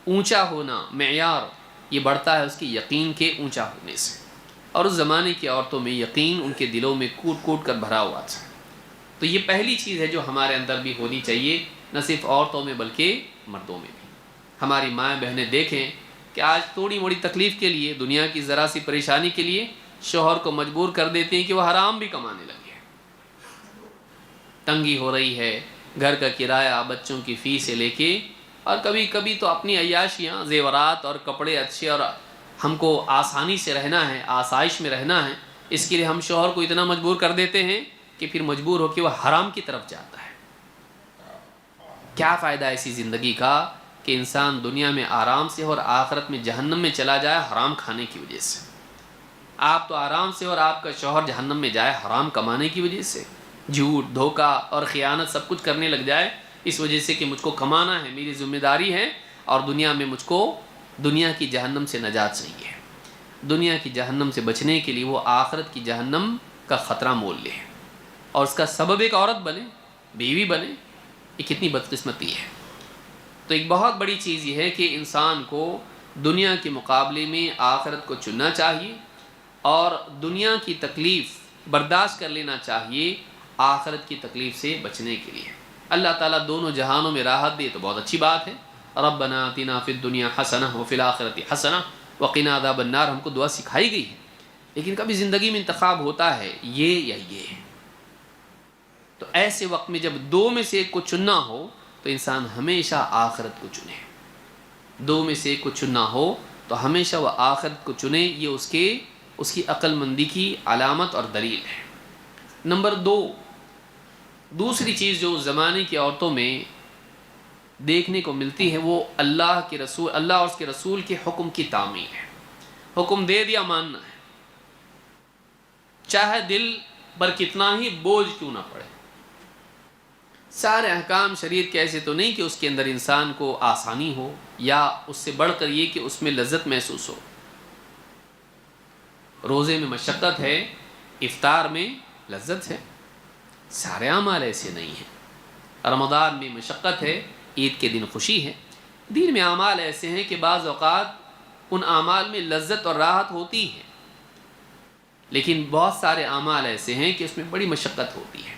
اونچا ہونا معیار یہ بڑھتا ہے اس کی یقین کے اونچا ہونے سے۔ اور اس زمانے کی عورتوں میں یقین ان کے دلوں میں کوٹ کوٹ کر بھرا ہوا تھا۔ تو یہ پہلی چیز ہے جو ہمارے اندر بھی ہونی چاہیے، نہ صرف عورتوں میں بلکہ مردوں میں بھی۔ ہماری مائیں بہنیں دیکھیں کہ آج تھوڑی موڑی تکلیف کے لیے، دنیا کی ذرا سی پریشانی کے لیے شوہر کو مجبور کر دیتے ہیں کہ وہ حرام بھی کمانے لگے، تنگی ہو رہی ہے، گھر کا کرایہ، بچوں کی فی سے لے کے، اور کبھی کبھی تو اپنی عیاشیاں، زیورات اور کپڑے اچھے، اور ہم کو آسانی سے رہنا ہے، آسائش میں رہنا ہے، اس کے لیے ہم شوہر کو اتنا مجبور کر دیتے ہیں کہ پھر مجبور ہو کے وہ حرام کی طرف جاتا ہے۔ کیا فائدہ ایسی زندگی کا کہ انسان دنیا میں آرام سے اور آخرت میں جہنم میں چلا جائے حرام کھانے کی وجہ سے؟ آپ تو آرام سے اور آپ کا شوہر جہنم میں جائے حرام کمانے کی وجہ سے، جھوٹ، دھوکہ اور خیانت سب کچھ کرنے لگ جائے اس وجہ سے کہ مجھ کو کمانا ہے، میری ذمہ داری ہے، اور دنیا میں مجھ کو دنیا کی جہنم سے نجات چاہیے۔ دنیا کی جہنم سے بچنے کے لیے وہ آخرت کی جہنم کا خطرہ مول لے اور اس کا سبب ایک عورت بنے، بیوی بنے، یہ کتنی بدقسمتی ہے۔ تو ایک بہت بڑی چیز یہ ہے کہ انسان کو دنیا کے مقابلے میں آخرت کو چننا چاہیے اور دنیا کی تکلیف برداشت کر لینا چاہیے آخرت کی تکلیف سے بچنے کے لیے۔ اللہ تعالیٰ دونوں جہانوں میں راحت دے تو بہت اچھی بات ہے۔ ربنا آتنا فی الدنیا حسنہ وفی الآخرۃ حسنہ وقنا عذاب النار، ہم کو دعا سکھائی گئی ہے، لیکن کبھی زندگی میں انتخاب ہوتا ہے یہ یا یہ، تو ایسے وقت میں جب 2 میں سے ایک کو چننا ہو تو انسان ہمیشہ آخرت کو چنے۔ 2 میں سے ایک کو چننا ہو تو ہمیشہ وہ آخرت کو چنے، یہ اس کی عقل مندی کی علامت اور دلیل ہے۔ نمبر 2، دوسری چیز جو زمانے کی عورتوں میں دیکھنے کو ملتی ہے وہ اللہ اور اس کے رسول کے حکم کی تعمیل ہے۔ حکم دے دیا ماننا ہے، چاہے دل پر کتنا ہی بوجھ کیوں نہ پڑے۔ سارے احکام شریعت کے ایسے تو نہیں کہ اس کے اندر انسان کو آسانی ہو، یا اس سے بڑھ کر یہ کہ اس میں لذت محسوس ہو۔ روزے میں مشقت ہے، افطار میں لذت ہے، سارے اعمال ایسے نہیں ہیں۔ رمضان میں مشقت ہے، عید کے دن خوشی ہے۔ دین میں اعمال ایسے ہیں کہ بعض اوقات ان اعمال میں لذت اور راحت ہوتی ہے، لیکن بہت سارے اعمال ایسے ہیں کہ اس میں بڑی مشقت ہوتی ہے،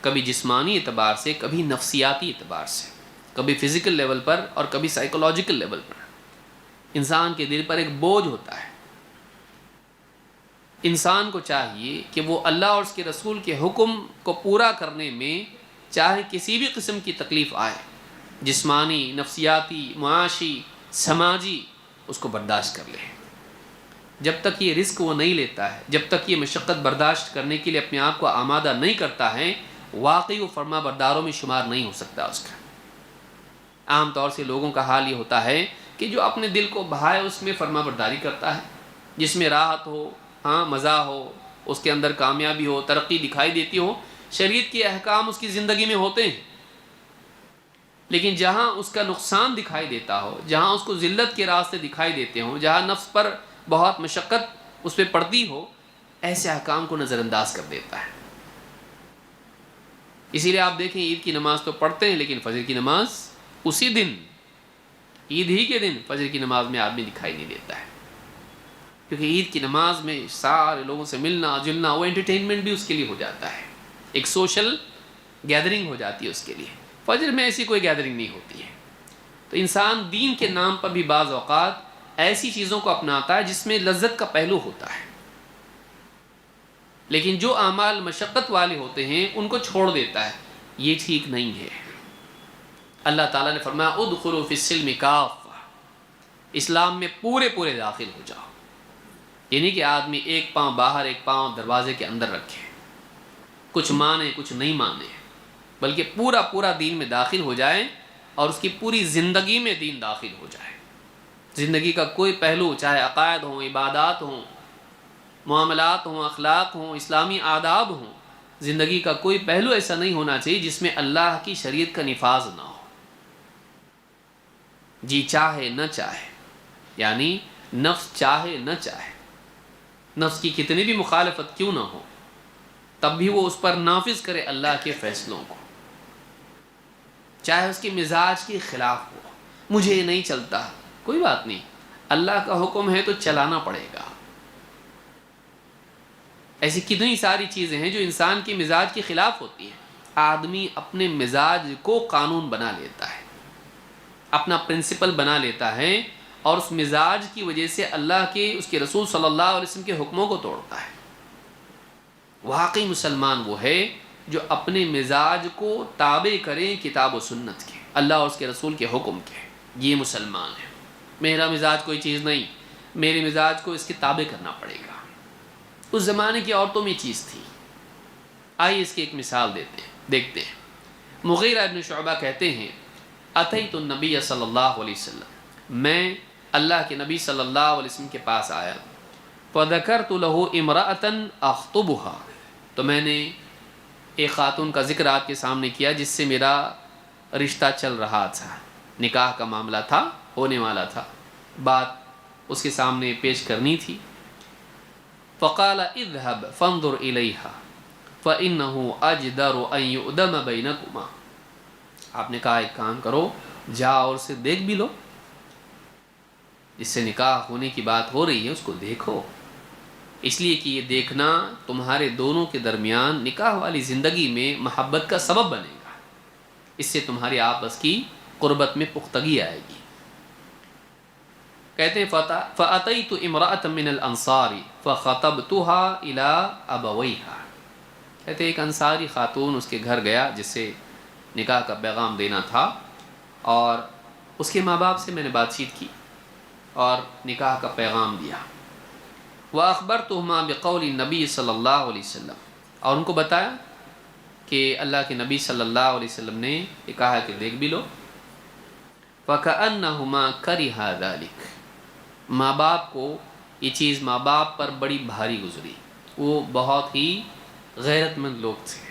کبھی جسمانی اعتبار سے، کبھی نفسیاتی اعتبار سے، کبھی فزیکل لیول پر اور کبھی سائیکولوجیکل لیول پر۔ انسان کے دل پر ایک بوجھ ہوتا ہے۔ انسان کو چاہیے کہ وہ اللہ اور اس کے رسول کے حکم کو پورا کرنے میں چاہے کسی بھی قسم کی تکلیف آئے، جسمانی، نفسیاتی، معاشی، سماجی، اس کو برداشت کر لے۔ جب تک یہ رزق وہ نہیں لیتا ہے، جب تک یہ مشقت برداشت کرنے کے لیے اپنے آپ کو آمادہ نہیں کرتا ہے، واقعی وہ فرما برداروں میں شمار نہیں ہو سکتا اس کا۔ عام طور سے لوگوں کا حال یہ ہوتا ہے کہ جو اپنے دل کو بھائے اس میں فرما برداری کرتا ہے، جس میں راحت ہو، مزہ ہو، اس کے اندر کامیابی ہو، ترقی دکھائی دیتی ہو، شریعت کے احکام اس کی زندگی میں ہوتے ہیں۔ لیکن جہاں اس کا نقصان دکھائی دیتا ہو، جہاں اس کو ذلت کے راستے دکھائی دیتے ہوں، جہاں نفس پر بہت مشقت اس پہ پڑتی ہو، ایسے احکام کو نظر انداز کر دیتا ہے۔ اسی لیے آپ دیکھیں عید کی نماز تو پڑھتے ہیں، لیکن فجر کی نماز اسی دن، عید ہی کے دن فجر کی نماز میں آدمی دکھائی نہیں دیتا ہے، کیونکہ عید کی نماز میں سارے لوگوں سے ملنا جلنا، وہ انٹرٹینمنٹ بھی اس کے لیے ہو جاتا ہے، ایک سوشل گیدرنگ ہو جاتی ہے اس کے لیے۔ فجر میں ایسی کوئی گیدرنگ نہیں ہوتی ہے۔ تو انسان دین کے نام پر بھی بعض اوقات ایسی چیزوں کو اپناتا ہے جس میں لذت کا پہلو ہوتا ہے، لیکن جو اعمال مشقت والے ہوتے ہیں ان کو چھوڑ دیتا ہے، یہ ٹھیک نہیں ہے۔ اللہ تعالیٰ نے فرمایا ادخلوا فی السلم کافہ، اسلام میں پورے داخل ہو جاؤ۔ یعنی کہ آدمی ایک پاؤں باہر ایک پاؤں دروازے کے اندر رکھے، کچھ مانے کچھ نہیں مانے، بلکہ پورا پورا دین میں داخل ہو جائے اور اس کی پوری زندگی میں دین داخل ہو جائے۔ زندگی کا کوئی پہلو، چاہے عقائد ہوں، عبادات ہوں، معاملات ہوں، اخلاق ہوں، اسلامی آداب ہوں، زندگی کا کوئی پہلو ایسا نہیں ہونا چاہیے جس میں اللہ کی شریعت کا نفاذ نہ ہو۔ جی چاہے نہ چاہے، یعنی نفس چاہے نہ چاہے، نفس کی کتنی بھی مخالفت کیوں نہ ہو، تب بھی وہ اس پر نافذ کرے اللہ کے فیصلوں کو، چاہے اس کے مزاج کے خلاف ہو۔ مجھے یہ نہیں چلتا، کوئی بات نہیں، اللہ کا حکم ہے تو چلانا پڑے گا۔ ایسی کتنی ساری چیزیں ہیں جو انسان کے مزاج کے خلاف ہوتی ہیں، آدمی اپنے مزاج کو قانون بنا لیتا ہے، اپنا پرنسپل بنا لیتا ہے، اور اس مزاج کی وجہ سے اللہ کے، اس کے رسول صلی اللہ علیہ وسلم کے حکموں کو توڑتا ہے۔ واقعی مسلمان وہ ہے جو اپنے مزاج کو تابع کریں کتاب و سنت کے، اللہ اور اس کے رسول کے حکم کے، یہ مسلمان ہے۔ میرا مزاج کوئی چیز نہیں، میرے مزاج کو اس کے تابع کرنا پڑے گا۔ اس زمانے کی عورتوں میں چیز تھی۔ آئیے اس کی ایک مثال دیکھتے ہیں۔ مغیرہ ابن شعبہ کہتے ہیں، اتیت النبی صلی اللہ علیہ وسلم، میں اللہ کے نبی صلی اللہ علیہ وسلم کے پاس آیا، فذکرت له امرأۃ اخطبها، تو میں نے ایک خاتون کا ذکر آپ کے سامنے کیا جس سے میرا رشتہ چل رہا تھا، نکاح کا معاملہ تھا، ہونے والا تھا، بات اس کے سامنے پیش کرنی تھی۔ فقال اذهب فانظر الیها فانه اجدر ان یؤدم بینکما، آپ نے کہا ایک کام کرو، جاؤ اور اسے دیکھ بھی لو، جس سے نکاح ہونے کی بات ہو رہی ہے اس کو دیکھو، اس لیے کہ یہ دیکھنا تمہارے دونوں کے درمیان نکاح والی زندگی میں محبت کا سبب بنے گا، اس سے تمہاری آپس کی قربت میں پختگی آئے گی۔ کہتے ہیں فَأَتَيْتُ امْرَأَةً مِّنَ الْأَنصَارِ فَخَطَبْتُهَا إِلَىٰ أَبَوَيْهَا، کہتے ہیں ایک انصاری خاتون اس کے گھر گیا جس سے نکاح کا پیغام دینا تھا، اور اس کے ماں باپ سے میں نے بات چیت کی اور نکاح کا پیغام دیا۔ وَأَخْبَرْتُهُمَا بِقَوْلِ النَّبِيِّ صلی اللہ علیہ وسلم، اور ان کو بتایا کہ اللہ کے نبی صلی اللہ علیہ وسلم نے یہ کہا کہ دیکھ بھی لو۔ فَكَأَنَّهُمَا كَرِهَا ذَلِكَ، ماں باپ کو یہ چیز، ماں باپ پر بڑی بھاری گزری، وہ بہت ہی غیرت مند لوگ تھے۔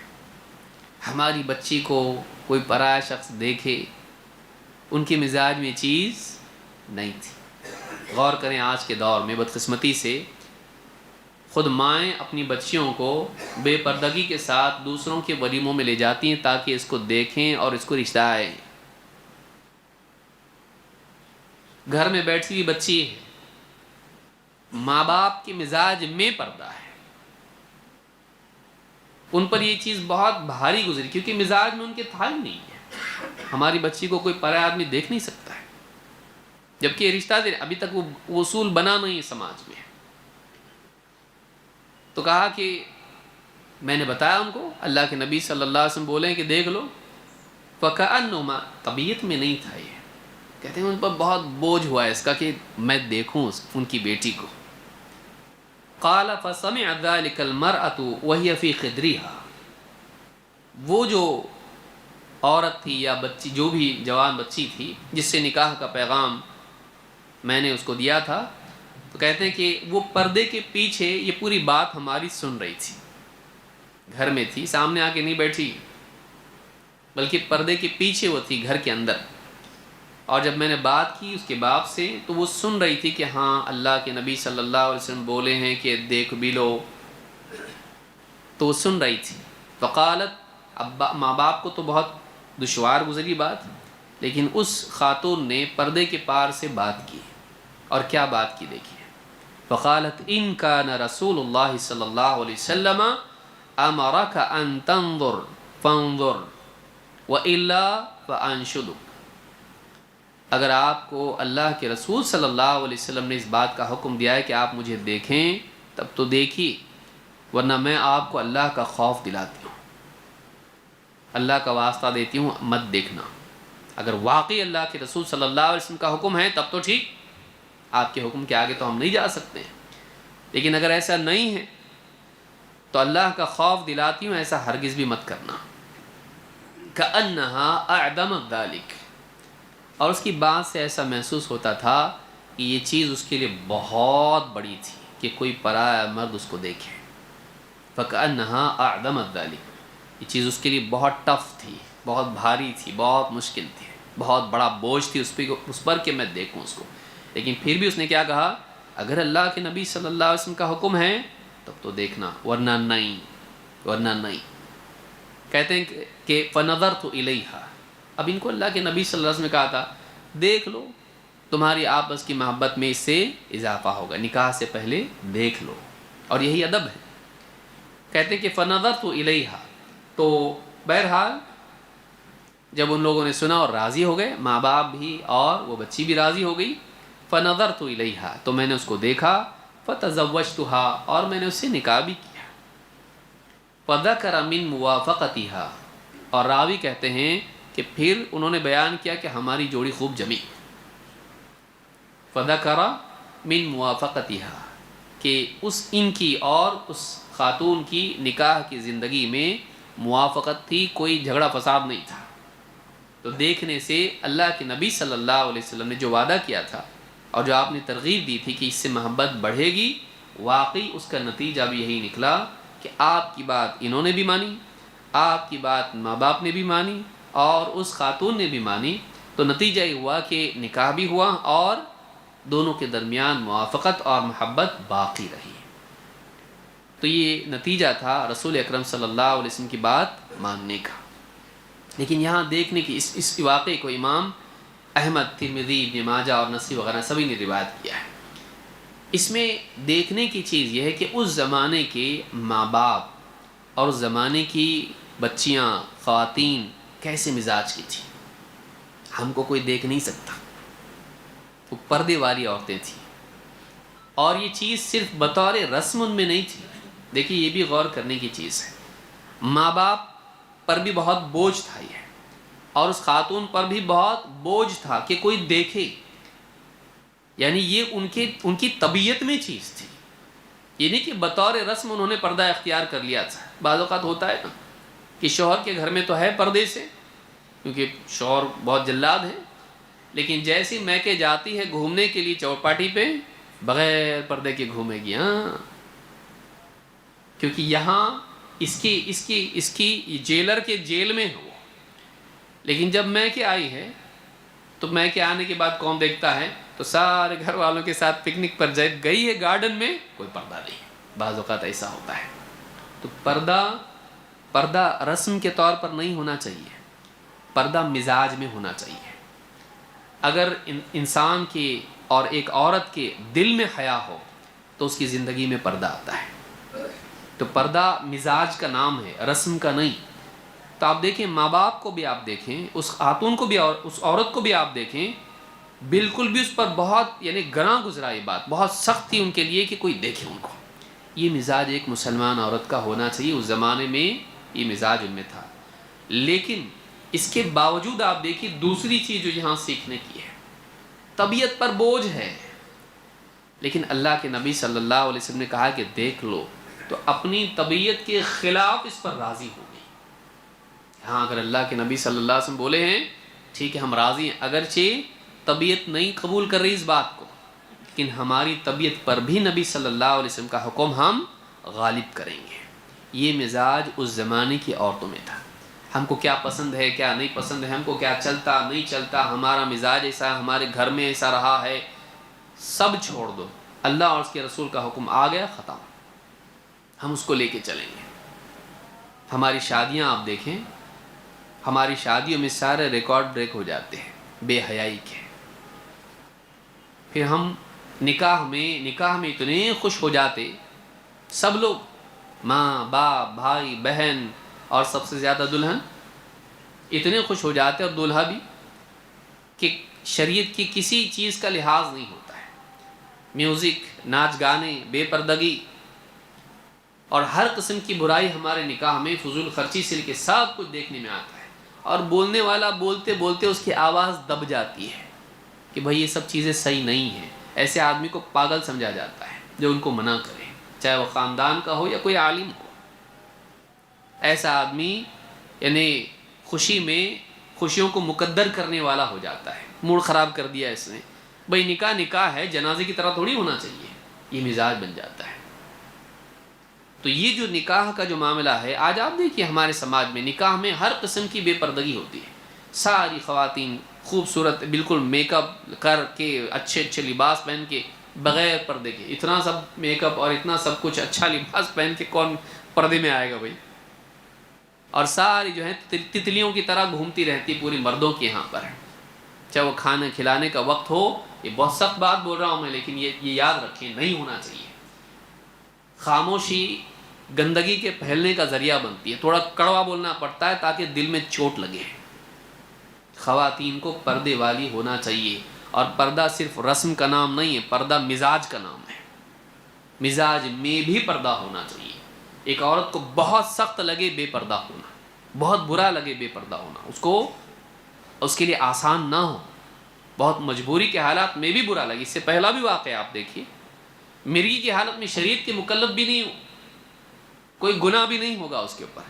ہماری بچی کو کوئی پرایا شخص دیکھے، ان کے مزاج میں چیز نہیں تھی۔ غور کریں آج کے دور میں بدقسمتی سے خود مائیں اپنی بچیوں کو بے پردگی کے ساتھ دوسروں کے ولیموں میں لے جاتی ہیں تاکہ اس کو دیکھیں اور اس کو رشتہ آئے۔ گھر میں بیٹھی ہوئی بچی ہے، ماں باپ کے مزاج میں پردہ ہے، ان پر یہ چیز بہت بھاری گزری کیونکہ مزاج میں ان کے تھا ہی نہیں ہے۔ ہماری بچی کو کوئی پرایا آدمی دیکھ نہیں سکتا ہے، جبکہ یہ رشتہ دے ابھی تک وہ اصول بنا نہیں ہے سماج میں۔ تو کہا کہ میں نے بتایا ان کو، اللہ کے نبی صلی اللہ علیہ وسلم بولے کہ دیکھ لو۔ فَكَأَنُّمَا، طبیعت میں نہیں تھا یہ، کہتے ہیں ان پر بہت بوجھ ہوا ہے اس کا کہ میں دیکھوں ان کی بیٹی کو۔ قال فسمع ذلك المرأة وهي في خدرها، وہ جو عورت تھی یا بچی، جو بھی جوان بچی تھی جس سے نکاح کا پیغام میں نے اس کو دیا تھا، تو کہتے ہیں کہ وہ پردے کے پیچھے یہ پوری بات ہماری سن رہی تھی، گھر میں تھی، سامنے آ کے نہیں بیٹھی، بلکہ پردے کے پیچھے وہ تھی گھر کے اندر، اور جب میں نے بات کی اس کے باپ سے تو وہ سن رہی تھی کہ ہاں اللہ کے نبی صلی اللہ علیہ وسلم بولے ہیں کہ دیکھ بھی لو، تو وہ سن رہی تھی۔ فقالت، اب ماں باپ کو تو بہت دشوار گزری بات، لیکن اس خاتون نے پردے کے پار سے بات کی، اور کیا بات کی دیکھیے۔ فقالت ان کان رسول اللہ صلی اللہ علیہ وسلم امرک ان تنظر فانظر والا فانشدک، اگر آپ کو اللہ کے رسول صلی اللہ علیہ وسلم نے اس بات کا حکم دیا ہے کہ آپ مجھے دیکھیں تب تو دیکھیے، ورنہ میں آپ کو اللہ کا خوف دلاتی ہوں، اللہ کا واسطہ دیتی ہوں، مت دیکھنا۔ اگر واقعی اللہ کے رسول صلی اللہ علیہ وسلم کا حکم ہے تب تو ٹھیک، آپ کے حکم کے آگے تو ہم نہیں جا سکتے ہیں۔ لیکن اگر ایسا نہیں ہے تو اللہ کا خوف دلاتی ہوں ایسا ہرگز بھی مت کرنا. کأنہا اعدم ذالک، اور اس کی بات سے ایسا محسوس ہوتا تھا کہ یہ چیز اس کے لیے بہت بڑی تھی کہ کوئی پرایا مرد اس کو دیکھے. فکأنہا اعدم ذالک، یہ چیز اس کے لیے بہت ٹف تھی، بہت بھاری تھی، بہت مشکل تھی، بہت بڑا بوجھ تھی اس پر کہ میں دیکھوں اس کو. لیکن پھر بھی اس نے کیا کہا، اگر اللہ کے نبی صلی اللہ علیہ وسلم کا حکم ہے تب تو دیکھنا، ورنہ نہیں، ورنہ نہیں. کہتے ہیں کہ فنظرت الیہا، اب ان کو اللہ کے نبی صلی اللہ علیہ وسلم نے کہا تھا دیکھ لو، تمہاری آپس کی محبت میں اس سے اضافہ ہوگا، نکاح سے پہلے دیکھ لو، اور یہی ادب ہے. کہتے ہیں کہ فنظرت الیہا، تو بہرحال جب ان لوگوں نے سنا اور راضی ہو گئے، ماں باپ بھی اور وہ بچی بھی راضی ہو گئی. فنظرت الیہا، تو میں نے اس کو دیکھا. فتزوجتھا، اور میں نے اس سے نکاح بھی کیا. فذکر من موافقتھا، اور راوی کہتے ہیں کہ پھر انہوں نے بیان کیا کہ ہماری جوڑی خوب جمی. فذکر من موافقتھا، کہ ان کی اور اس خاتون کی نکاح کی زندگی میں موافقت تھی، کوئی جھگڑا فساد نہیں تھا. تو دیکھنے سے اللہ کے نبی صلی اللہ علیہ وسلم نے جو وعدہ کیا تھا اور جو آپ نے ترغیب دی تھی کہ اس سے محبت بڑھے گی، واقعی اس کا نتیجہ بھی یہی نکلا کہ آپ کی بات انہوں نے بھی مانی، آپ کی بات ماں باپ نے بھی مانی، اور اس خاتون نے بھی مانی. تو نتیجہ یہ ہوا کہ نکاح بھی ہوا اور دونوں کے درمیان موافقت اور محبت باقی رہی. تو یہ نتیجہ تھا رسول اکرم صلی اللہ علیہ وسلم کی بات ماننے کا. لیکن یہاں دیکھنے کی اس واقعے کو امام احمد، ترمذی، ابن ماجہ اور نسائی وغیرہ سبھی نے روایت کیا ہے. اس میں دیکھنے کی چیز یہ ہے کہ اس زمانے کے ماں باپ اور اس زمانے کی بچیاں، خواتین کیسے مزاج کی تھیں. ہم کو کوئی دیکھ نہیں سکتا، وہ پردے والی عورتیں تھیں. اور یہ چیز صرف بطور رسم ان میں نہیں تھی. دیکھیے یہ بھی غور کرنے کی چیز ہے. ماں باپ پر بھی بہت بوجھ تھا یہ، اور اس خاتون پر بھی بہت بوجھ تھا کہ کوئی دیکھے. یعنی یہ ان کی طبیعت میں چیز تھی. یہ نہیں کہ بطور رسم انہوں نے پردہ اختیار کر لیا تھا. بعض اوقات ہوتا ہے نا کہ شوہر کے گھر میں تو ہے پردے سے، کیونکہ شوہر بہت جلاد ہے، لیکن جیسی میکے جاتی ہے گھومنے کے لیے چوپاٹی پہ، بغیر پردے کے گھومے گی. ہاں، کیونکہ یہاں اس کی جیلر کے جیل میں ہے وہ. لیکن جب میکے آئی ہے تو میکے آنے کے بعد کون دیکھتا ہے؟ تو سارے گھر والوں کے ساتھ پکنک پر گئی ہے گارڈن میں، کوئی پردہ نہیں. بعض اوقات ایسا ہوتا ہے. تو پردہ رسم کے طور پر نہیں ہونا چاہیے، پردہ مزاج میں ہونا چاہیے. اگر انسان کے اور ایک عورت کے دل میں حیا ہو تو اس کی زندگی میں پردہ آتا ہے. تو پردہ مزاج کا نام ہے، رسم کا نہیں. تو آپ دیکھیں ماں باپ کو بھی آپ دیکھیں، اس خاتون کو بھی اور اس عورت کو بھی آپ دیکھیں، بالکل بھی اس پر بہت یعنی گراں گزرا. یہ بات بہت سخت تھی ان کے لیے کہ کوئی دیکھے ان کو. یہ مزاج ایک مسلمان عورت کا ہونا چاہیے. اس زمانے میں یہ مزاج ان میں تھا. لیکن اس کے باوجود آپ دیکھیے دوسری چیز جو یہاں سیکھنے کی ہے، طبیعت پر بوجھ ہے، لیکن اللہ کے نبی صلی اللہ علیہ وسلم نے کہا کہ دیکھ لو، تو اپنی طبیعت کے خلاف اس پر راضی ہو گئی. ہاں، اگر اللہ کے نبی صلی اللہ علیہ وسلم بولے ہیں ٹھیک ہے ہم راضی ہیں، اگرچہ طبیعت نہیں قبول کر رہی اس بات کو، لیکن ہماری طبیعت پر بھی نبی صلی اللہ علیہ وسلم کا حکم ہم غالب کریں گے. یہ مزاج اس زمانے کی عورتوں میں تھا. ہم کو کیا پسند ہے، کیا نہیں پسند ہے، ہم کو کیا چلتا نہیں چلتا، ہمارا مزاج ایسا ہے، ہمارے گھر میں ایسا رہا ہے، سب چھوڑ دو. اللہ اور اس کے رسول کا حکم آ گیا، ختم. ہم اس کو لے کے چلیں گے. ہماری شادیاں آپ دیکھیں، ہماری شادیوں میں سارے ریکارڈ بریک ہو جاتے ہیں بے حیائی کے. پھر ہم نکاح میں اتنے خوش ہو جاتے سب لوگ، ماں باپ بھائی بہن اور سب سے زیادہ دلہن، اتنے خوش ہو جاتے اور دولہا بھی کہ شریعت کی کسی چیز کا لحاظ نہیں ہوتا ہے. میوزک، ناچ گانے، بے پردگی اور ہر قسم کی برائی ہمارے نکاح میں فضول خرچی سے لے کے سب کچھ دیکھنے میں آتا ہے. اور بولنے والا بولتے بولتے اس کی آواز دب جاتی ہے کہ بھائی یہ سب چیزیں صحیح نہیں ہیں. ایسے آدمی کو پاگل سمجھا جاتا ہے جو ان کو منع کرے. چاہے وہ خاندان کا ہو یا کوئی عالم ہو. ایسا آدمی یعنی خوشی میں خوشیوں کو مقدر کرنے والا ہو جاتا ہے. موڈ خراب کر دیا اس نے، بھئی نکاح نکاح ہے، جنازے کی طرح تھوڑی ہونا چاہیے، یہ مزاج بن جاتا ہے. تو یہ جو نکاح کا جو معاملہ ہے، آج آپ دیکھیے ہمارے سماج میں نکاح میں ہر قسم کی بے پردگی ہوتی ہے. ساری خواتین خوبصورت بالکل میک اپ کر کے، اچھے اچھے لباس پہن کے، بغیر پردے کے. اتنا سب میک اپ اور اتنا سب کچھ اچھا لباس پہن کے کون پردے میں آئے گا بھائی؟ اور ساری جو ہے تتلیوں کی طرح گھومتی رہتی پوری مردوں کے یہاں پر. چاہے وہ کھانے کھلانے کا وقت ہو، یہ بہت سخت بات بول رہا ہوں میں، لیکن یہ یاد رکھیں نہیں ہونا چاہیے. خاموشی گندگی کے پھیلنے کا ذریعہ بنتی ہے. تھوڑا کڑوا بولنا پڑتا ہے تاکہ دل میں چوٹ لگے. خواتین کو پردے والی ہونا چاہیے، اور پردہ صرف رسم کا نام نہیں ہے، پردہ مزاج کا نام ہے. مزاج میں بھی پردہ ہونا چاہیے. ایک عورت کو بہت سخت لگے بے پردہ ہونا، بہت برا لگے بے پردہ ہونا، اس کے لیے آسان نہ ہو، بہت مجبوری کے حالات میں بھی برا لگے. اس سے پہلا بھی واقعہ آپ دیکھیے، مرغی کی حالت میں شریعت کے مکلف بھی نہیں ہو، کوئی گناہ بھی نہیں ہوگا اس کے اوپر.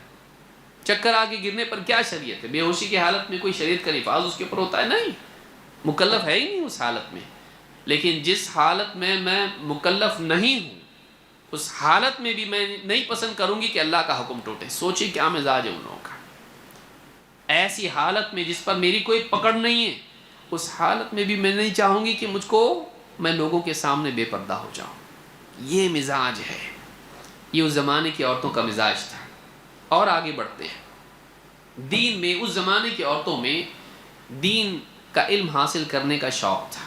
چکر آ کے گرنے پر کیا شریعت ہے؟ بے ہوشی کی حالت میں کوئی شریعت کا نفاذ اس کے اوپر ہوتا ہے؟ نہیں، مکلف ہے ہی نہیں اس حالت میں. لیکن جس حالت میں میں مکلف نہیں ہوں، اس حالت میں بھی میں نہیں پسند کروں گی کہ اللہ کا حکم ٹوٹے. سوچیں کیا مزاج ہے ان لوگوں کا. ایسی حالت میں جس پر میری کوئی پکڑ نہیں ہے، اس حالت میں بھی میں نہیں چاہوں گی کہ میں لوگوں کے سامنے بے پردہ ہو جاؤں. یہ مزاج ہے، یہ اس زمانے کی عورتوں کا مزاج تھا. اور آگے بڑھتے ہیں. دین میں اس زمانے کی عورتوں میں دین کا علم حاصل کرنے کا شوق تھا.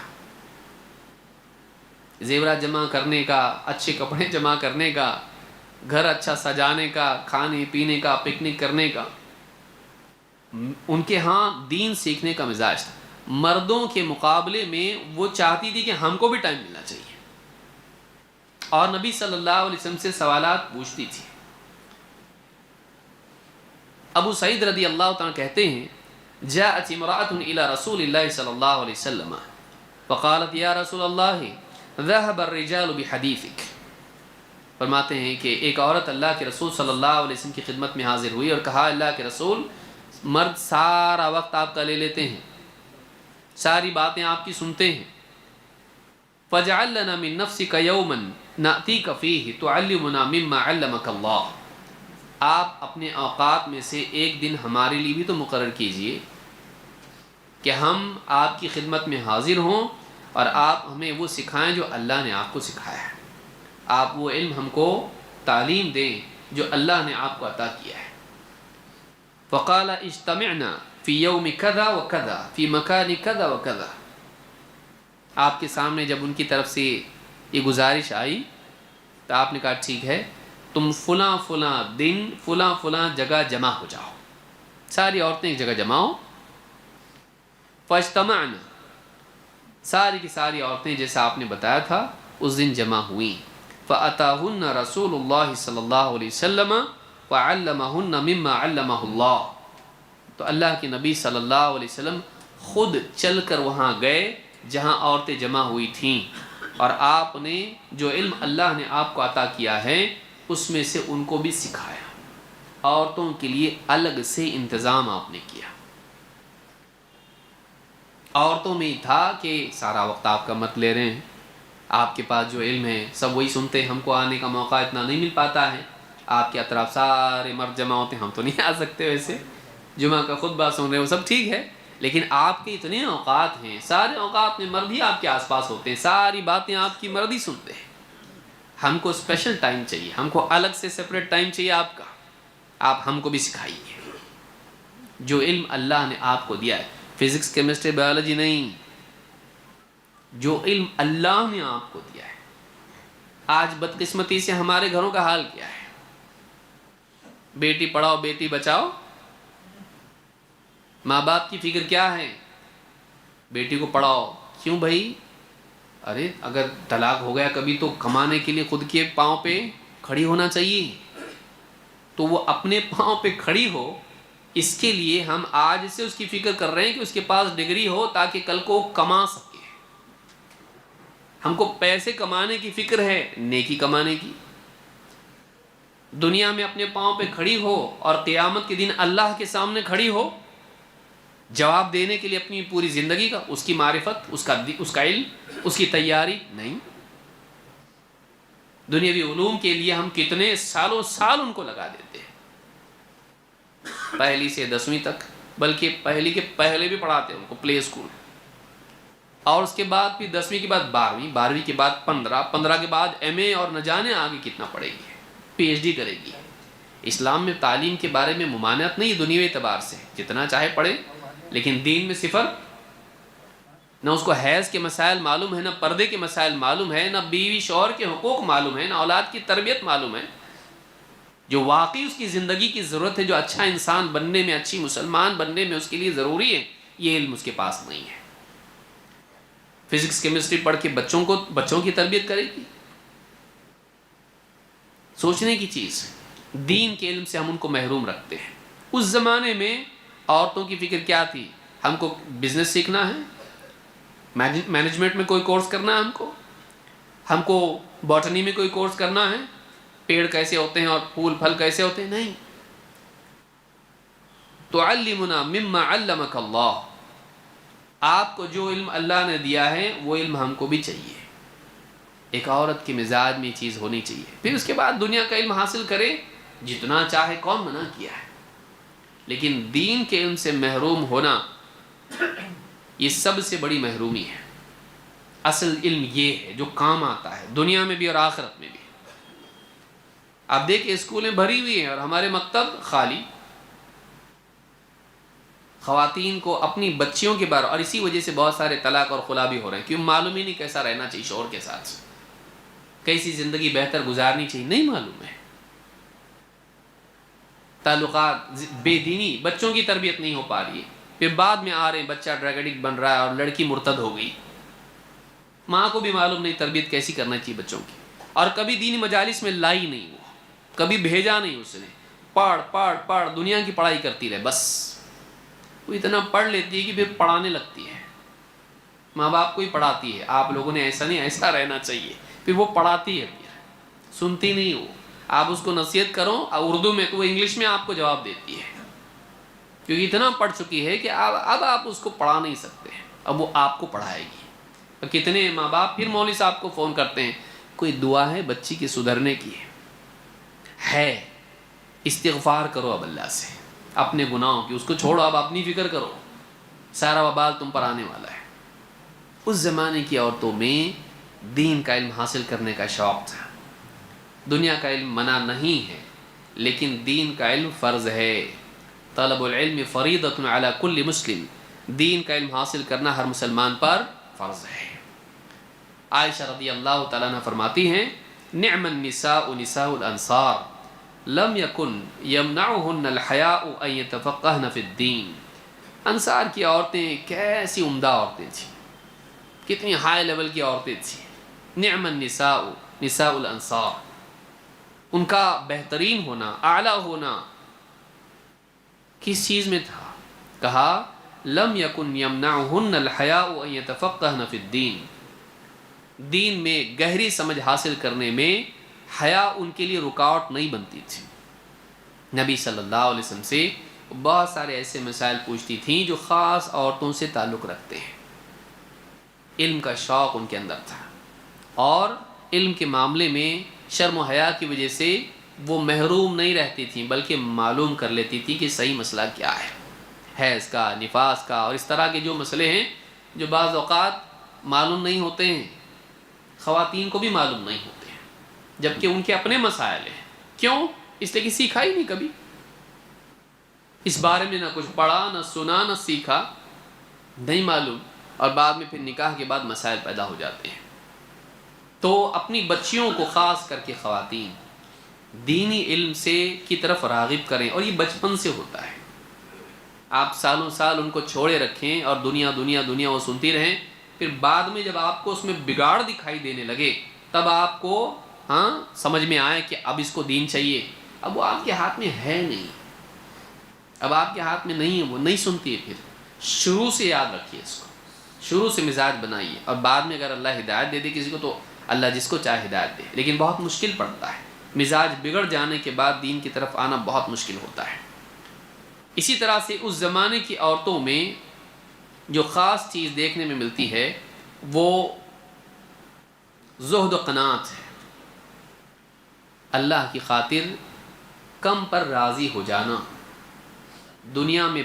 زیورات جمع کرنے کا، اچھے کپڑے جمع کرنے کا، گھر اچھا سجانے کا، کھانے پینے کا، پکنک کرنے کا. ان کے ہاں دین سیکھنے کا مزاج تھا. مردوں کے مقابلے میں وہ چاہتی تھی کہ ہم کو بھی ٹائم ملنا چاہیے، اور نبی صلی اللہ علیہ وسلم سے سوالات پوچھتی تھی. ابو سعید رضی اللہ تعالیٰ کہتے ہیں، جاءت امرأة الى رسول اللہ صلی اللہ علیہ وسلم فقالت یا رسول اللہ ذهب الرجال بحدیثک. فرماتے ہیں کہ ایک عورت اللہ کے رسول صلی اللہ علیہ وسلم کی خدمت میں حاضر ہوئی اور کہا، اللہ کے رسول، مرد سارا وقت آپ کا لے لیتے ہیں، ساری باتیں آپ کی سنتے ہیں. فاجعل لنا من نفسک یوما نأتیک فیہ تعلمنا مما علمک اللہ. آپ اپنے اوقات میں سے ایک دن ہمارے لیے بھی تو مقرر کیجئے کہ ہم آپ کی خدمت میں حاضر ہوں اور آپ ہمیں وہ سکھائیں جو اللہ نے آپ کو سکھایا ہے. آپ وہ علم ہم کو تعلیم دیں جو اللہ نے آپ کو عطا کیا ہے. فقال اجتمعنا فی یوم کذا و کذا فی مکان کذا و کذا. آپ کے سامنے جب ان کی طرف سے یہ گزارش آئی تو آپ نے کہا ٹھیک ہے، تم فلاں فلاں دن فلاں فلاں جگہ جمع ہو جاؤ. ساری عورتیں ایک جگہ جمع ہو. فاجتمعنا، ساری کی ساری عورتیں جیسا آپ نے بتایا تھا اس دن جمع ہوئیں. فأتاہن رسول اللہ صلی اللہ علیہ وسلم وعلمہن مما علمہ اللہ. تو اللہ کے نبی صلی اللہ علیہ وسلم خود چل کر وہاں گئے جہاں عورتیں جمع ہوئی تھیں، اور آپ نے جو علم اللہ نے آپ کو عطا کیا ہے اس میں سے ان کو بھی سکھایا. عورتوں کے لیے الگ سے انتظام آپ نے کیا. عورتوں میں ہی تھا کہ سارا وقت آپ کا مت لے رہے ہیں، آپ کے پاس جو علم ہے سب وہی سنتے ہیں، ہم کو آنے کا موقع اتنا نہیں مل پاتا ہے. آپ کے اطراف سارے مرد جمع ہوتے ہیں، ہم تو نہیں آ سکتے. ویسے جمعہ کا خطبہ سن رہے ہو سب ٹھیک ہے، لیکن آپ کے اتنے اوقات ہیں، سارے اوقات میں مرد ہی آپ کے آس پاس ہوتے ہیں، ساری باتیں آپ کی مرد ہی سنتے ہیں. ہم کو اسپیشل ٹائم چاہیے، ہم کو الگ سے سپریٹ ٹائم چاہیے آپ کا. آپ ہم کو بھی سکھائیے جو علم اللہ نے آپ کو دیا ہے. فزکس کیمسٹری بایولوجی نہیں، جو علم اللہ نے آپ کو دیا ہے. آج بدقسمتی سے ہمارے گھروں کا حال کیا ہے؟ بیٹی پڑھاؤ بیٹی بچاؤ. ماں باپ کی فکر کیا ہے؟ بیٹی کو پڑھاؤ. کیوں بھائی؟ ارے اگر طلاق ہو گیا کبھی تو کمانے کے لیے خود کے پاؤں پہ کھڑی ہونا چاہیے. تو وہ اپنے پاؤں پہ کھڑی ہو، اس کے لیے ہم آج سے اس کی فکر کر رہے ہیں کہ اس کے پاس ڈگری ہو تاکہ کل کو کما سکے. ہم کو پیسے کمانے کی فکر ہے، نیکی کمانے کی. دنیا میں اپنے پاؤں پہ کھڑی ہو اور قیامت کے دن اللہ کے سامنے کھڑی ہو جواب دینے کے لیے اپنی پوری زندگی کا، اس کی معرفت، اس کا علم، اس کی تیاری نہیں۔ دنیاوی علوم کے لیے ہم کتنے سالوں سال ان کو لگا دیتے ہیں، پہلی سے 10ویں تک، بلکہ پہلی کے پہلے بھی پڑھاتے ہیں ان کو پلے اسکول، اور اس کے بعد پھر 10ویں کے بعد 12ویں، 12ویں کے بعد 15، 15 کے بعد ایم اے، اور نہ جانے آگے کتنا پڑھے گی، پی ایچ ڈی کرے گی۔ اسلام میں تعلیم کے بارے میں ممانعت نہیں دنیاوی اعتبار سے، جتنا چاہے پڑھے، لیکن دین میں صفر۔ نہ اس کو حیض کے مسائل معلوم ہے، نہ پردے کے مسائل معلوم ہے، نہ بیوی شوہر کے حقوق معلوم ہے، نہ اولاد کی تربیت معلوم ہے، جو واقعی اس کی زندگی کی ضرورت ہے، جو اچھا انسان بننے میں، اچھی مسلمان بننے میں اس کے لیے ضروری ہے، یہ علم اس کے پاس نہیں ہے۔ فزکس کیمسٹری پڑھ کے بچوں کی تربیت کرے گی؟ سوچنے کی چیز۔ دین کے علم سے ہم ان کو محروم رکھتے ہیں۔ اس زمانے میں عورتوں کی فکر کیا تھی؟ ہم کو بزنس سیکھنا ہے، مینجمنٹ میں کوئی کورس کرنا ہے، ہم کو باٹنی میں کوئی کورس کرنا ہے، پیڑ کیسے ہوتے ہیں اور پھول پھل کیسے ہوتے ہیں، نہیں۔ تعلمنا مما علمک اللہ، آپ کو جو علم اللہ نے دیا ہے وہ علم ہم کو بھی چاہیے۔ ایک عورت کے مزاج میں یہ چیز ہونی چاہیے۔ پھر اس کے بعد دنیا کا علم حاصل کرے جتنا چاہے، کون منع کیا ہے، لیکن دین کے علم سے محروم ہونا یہ سب سے بڑی محرومی ہے۔ اصل علم یہ ہے جو کام آتا ہے دنیا میں بھی اور آخرت میں بھی۔ آپ دیکھیں اسکولیں بھری ہوئی ہیں اور ہمارے مکتب خالی۔ خواتین کو اپنی بچیوں کے بارے، اور اسی وجہ سے بہت سارے طلاق اور خلا بھی ہو رہے ہیں، کیوں؟ معلوم ہی نہیں کیسا رہنا چاہیے شوہر کے ساتھ، کیسی زندگی بہتر گزارنی چاہیے، نہیں معلوم ہے۔ تعلقات، بے دینی، بچوں کی تربیت نہیں ہو پا رہی ہے، پھر بعد میں آ رہے ہیں بچہ ڈرگ ایڈکٹ بن رہا ہے اور لڑکی مرتد ہو گئی، ماں کو بھی معلوم نہیں تربیت کیسی کرنا چاہیے بچوں کی، اور کبھی دینی مجالس میں لائی نہیں، وہ کبھی بھیجا نہیں اس نے، پڑھ دنیا کی پڑھائی کرتی رہے بس۔ وہ اتنا پڑھ لیتی ہے کہ پھر پڑھانے لگتی ہے، ماں باپ کو ہی پڑھاتی ہے، آپ لوگوں نے ایسا نہیں، ایسا رہنا چاہیے، پھر وہ پڑھاتی ہے، پھر سنتی نہیں وہ، آپ اس کو نصیحت کرو اردو میں تو وہ انگلش میں آپ کو جواب دیتی ہے، کیونکہ اتنا پڑھ چکی ہے کہ اب آپ اس کو پڑھا نہیں سکتے، اب وہ آپ کو پڑھائے گی۔ اور کتنے ماں باپ پھر مولوی صاحب کو فون کرتے ہیں، کوئی دعا ہے بچی کے سدھرنے کی؟ ہے، استغفار کرو اب اللہ سے اپنے گناہوں کی، اس کو چھوڑو، اب اپنی فکر کرو، سارا وبال تم پر آنے والا ہے۔ اس زمانے کی عورتوں میں دین کا علم حاصل کرنے کا شوق تھا۔ دنیا کا علم منع نہیں ہے، لیکن دین کا علم فرض ہے۔ طلب العلم فریضۃ علی کل مسلم، دین کا علم حاصل کرنا ہر مسلمان پر فرض ہے۔ عائشہ رضی اللہ تعالیٰ عنہ فرماتی ہیں، نعم النساء نساء الانصار لم یکن یمنعہن الحیاء ان یتفقہن فی الدین۔ انصار کی عورتیں کیسی عمدہ عورتیں تھیں، کتنی ہائی لیول کی عورتیں تھیں۔ نعم النساء نساء الانصار، ان کا بہترین ہونا، اعلیٰ ہونا کس چیز میں تھا؟ کہا لم یکن یمنعہن الحیاء ان یتفقہن فی الدین، دین میں گہری سمجھ حاصل کرنے میں حیا ان کے لیے رکاوٹ نہیں بنتی تھی۔ نبی صلی اللہ علیہ وسلم سے بہت سارے ایسے مسائل پوچھتی تھیں جو خاص عورتوں سے تعلق رکھتے ہیں۔ علم کا شوق ان کے اندر تھا، اور علم کے معاملے میں شرم و حیا کی وجہ سے وہ محروم نہیں رہتی تھیں، بلکہ معلوم کر لیتی تھی کہ صحیح مسئلہ کیا ہے، حیض کا، نفاس کا، اور اس طرح کے جو مسئلے ہیں جو بعض اوقات معلوم نہیں ہوتے ہیں، خواتین کو بھی معلوم نہیں ہوتے ہیں، جبکہ ان کے اپنے مسائل ہیں۔ کیوں؟ اس لیے کہ سیکھا ہی نہیں کبھی، اس بارے میں نہ کچھ پڑھا، نہ سنا، نہ سیکھا، نہیں معلوم، اور بعد میں پھر نکاح کے بعد مسائل پیدا ہو جاتے ہیں۔ تو اپنی بچیوں کو خاص کر کے خواتین دینی علم سے کی طرف راغب کریں، اور یہ بچپن سے ہوتا ہے۔ آپ سالوں سال ان کو چھوڑے رکھیں اور دنیا دنیا دنیا وہ سنتی رہیں، پھر بعد میں جب آپ کو اس میں بگاڑ دکھائی دینے لگے تب آپ کو سمجھ میں آئے کہ اب اس کو دین چاہیے، اب وہ آپ کے ہاتھ میں ہے نہیں، اب آپ کے ہاتھ میں نہیں ہے، وہ نہیں سنتی ہے۔ پھر شروع سے یاد رکھیے اس کو، شروع سے مزاج بنائیے، اور بعد میں اگر اللہ ہدایت دے دے کسی کو تو اللہ جس کو چاہے ہدایت دے، لیکن بہت مشکل پڑتا ہے۔ مزاج بگڑ جانے کے بعد دین کی طرف آنا بہت مشکل ہوتا ہے۔ اسی طرح سے اس زمانے کی عورتوں میں جو خاص چیز دیکھنے میں ملتی ہے وہ زہد و قناعت ہے، اللہ کی خاطر کم پر راضی ہو جانا، دنیا میں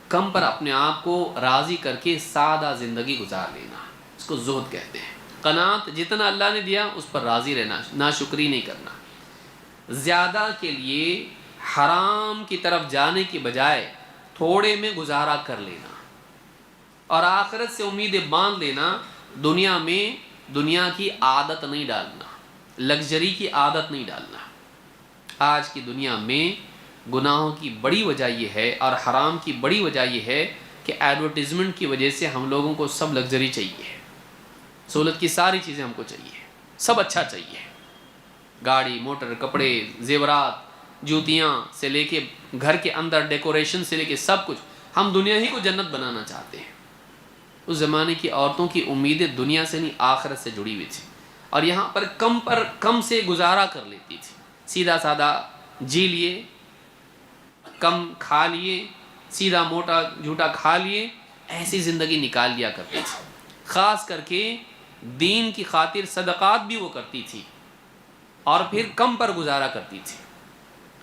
کم پر اپنے آپ کو راضی کر کے سادہ زندگی گزار لینا، اس کو زہد کہتے ہیں۔ قناعت، جتنا اللہ نے دیا اس پر راضی رہنا، ناشکری نہیں کرنا۔ زیادہ کے لیے حرام کی طرف جانے کی بجائے تھوڑے میں گزارا کر لینا اور آخرت سے امیدیں باندھ لینا، دنیا میں دنیا کی عادت نہیں ڈالنا، لگژری کی عادت نہیں ڈالنا۔ آج کی دنیا میں گناہوں کی بڑی وجہ یہ ہے اور حرام کی بڑی وجہ یہ ہے کہ ایڈورٹیزمنٹ کی وجہ سے ہم لوگوں کو سب لگژری چاہیے، سہولت کی ساری چیزیں ہم کو چاہیے، سب اچھا چاہیے، گاڑی، موٹر، کپڑے، زیورات، جوتیاں سے لے کے گھر کے اندر ڈیکوریشن سے لے کے سب کچھ، ہم دنیا ہی کو جنت بنانا چاہتے ہیں۔ اس زمانے کی عورتوں کی امیدیں دنیا سے نہیں آخرت سے جڑی ہوئی تھی، اور یہاں پر کم سے گزارا کر لیتی تھی، سیدھا سادہ جی لیے، کم کھا لیے، سیدھا موٹا جھوٹا کھا لیے، ایسی زندگی نکال لیا کرتی تھی۔ خاص کر کے دین کی خاطر صدقات بھی وہ کرتی تھی اور پھر کم پر گزارا کرتی تھی۔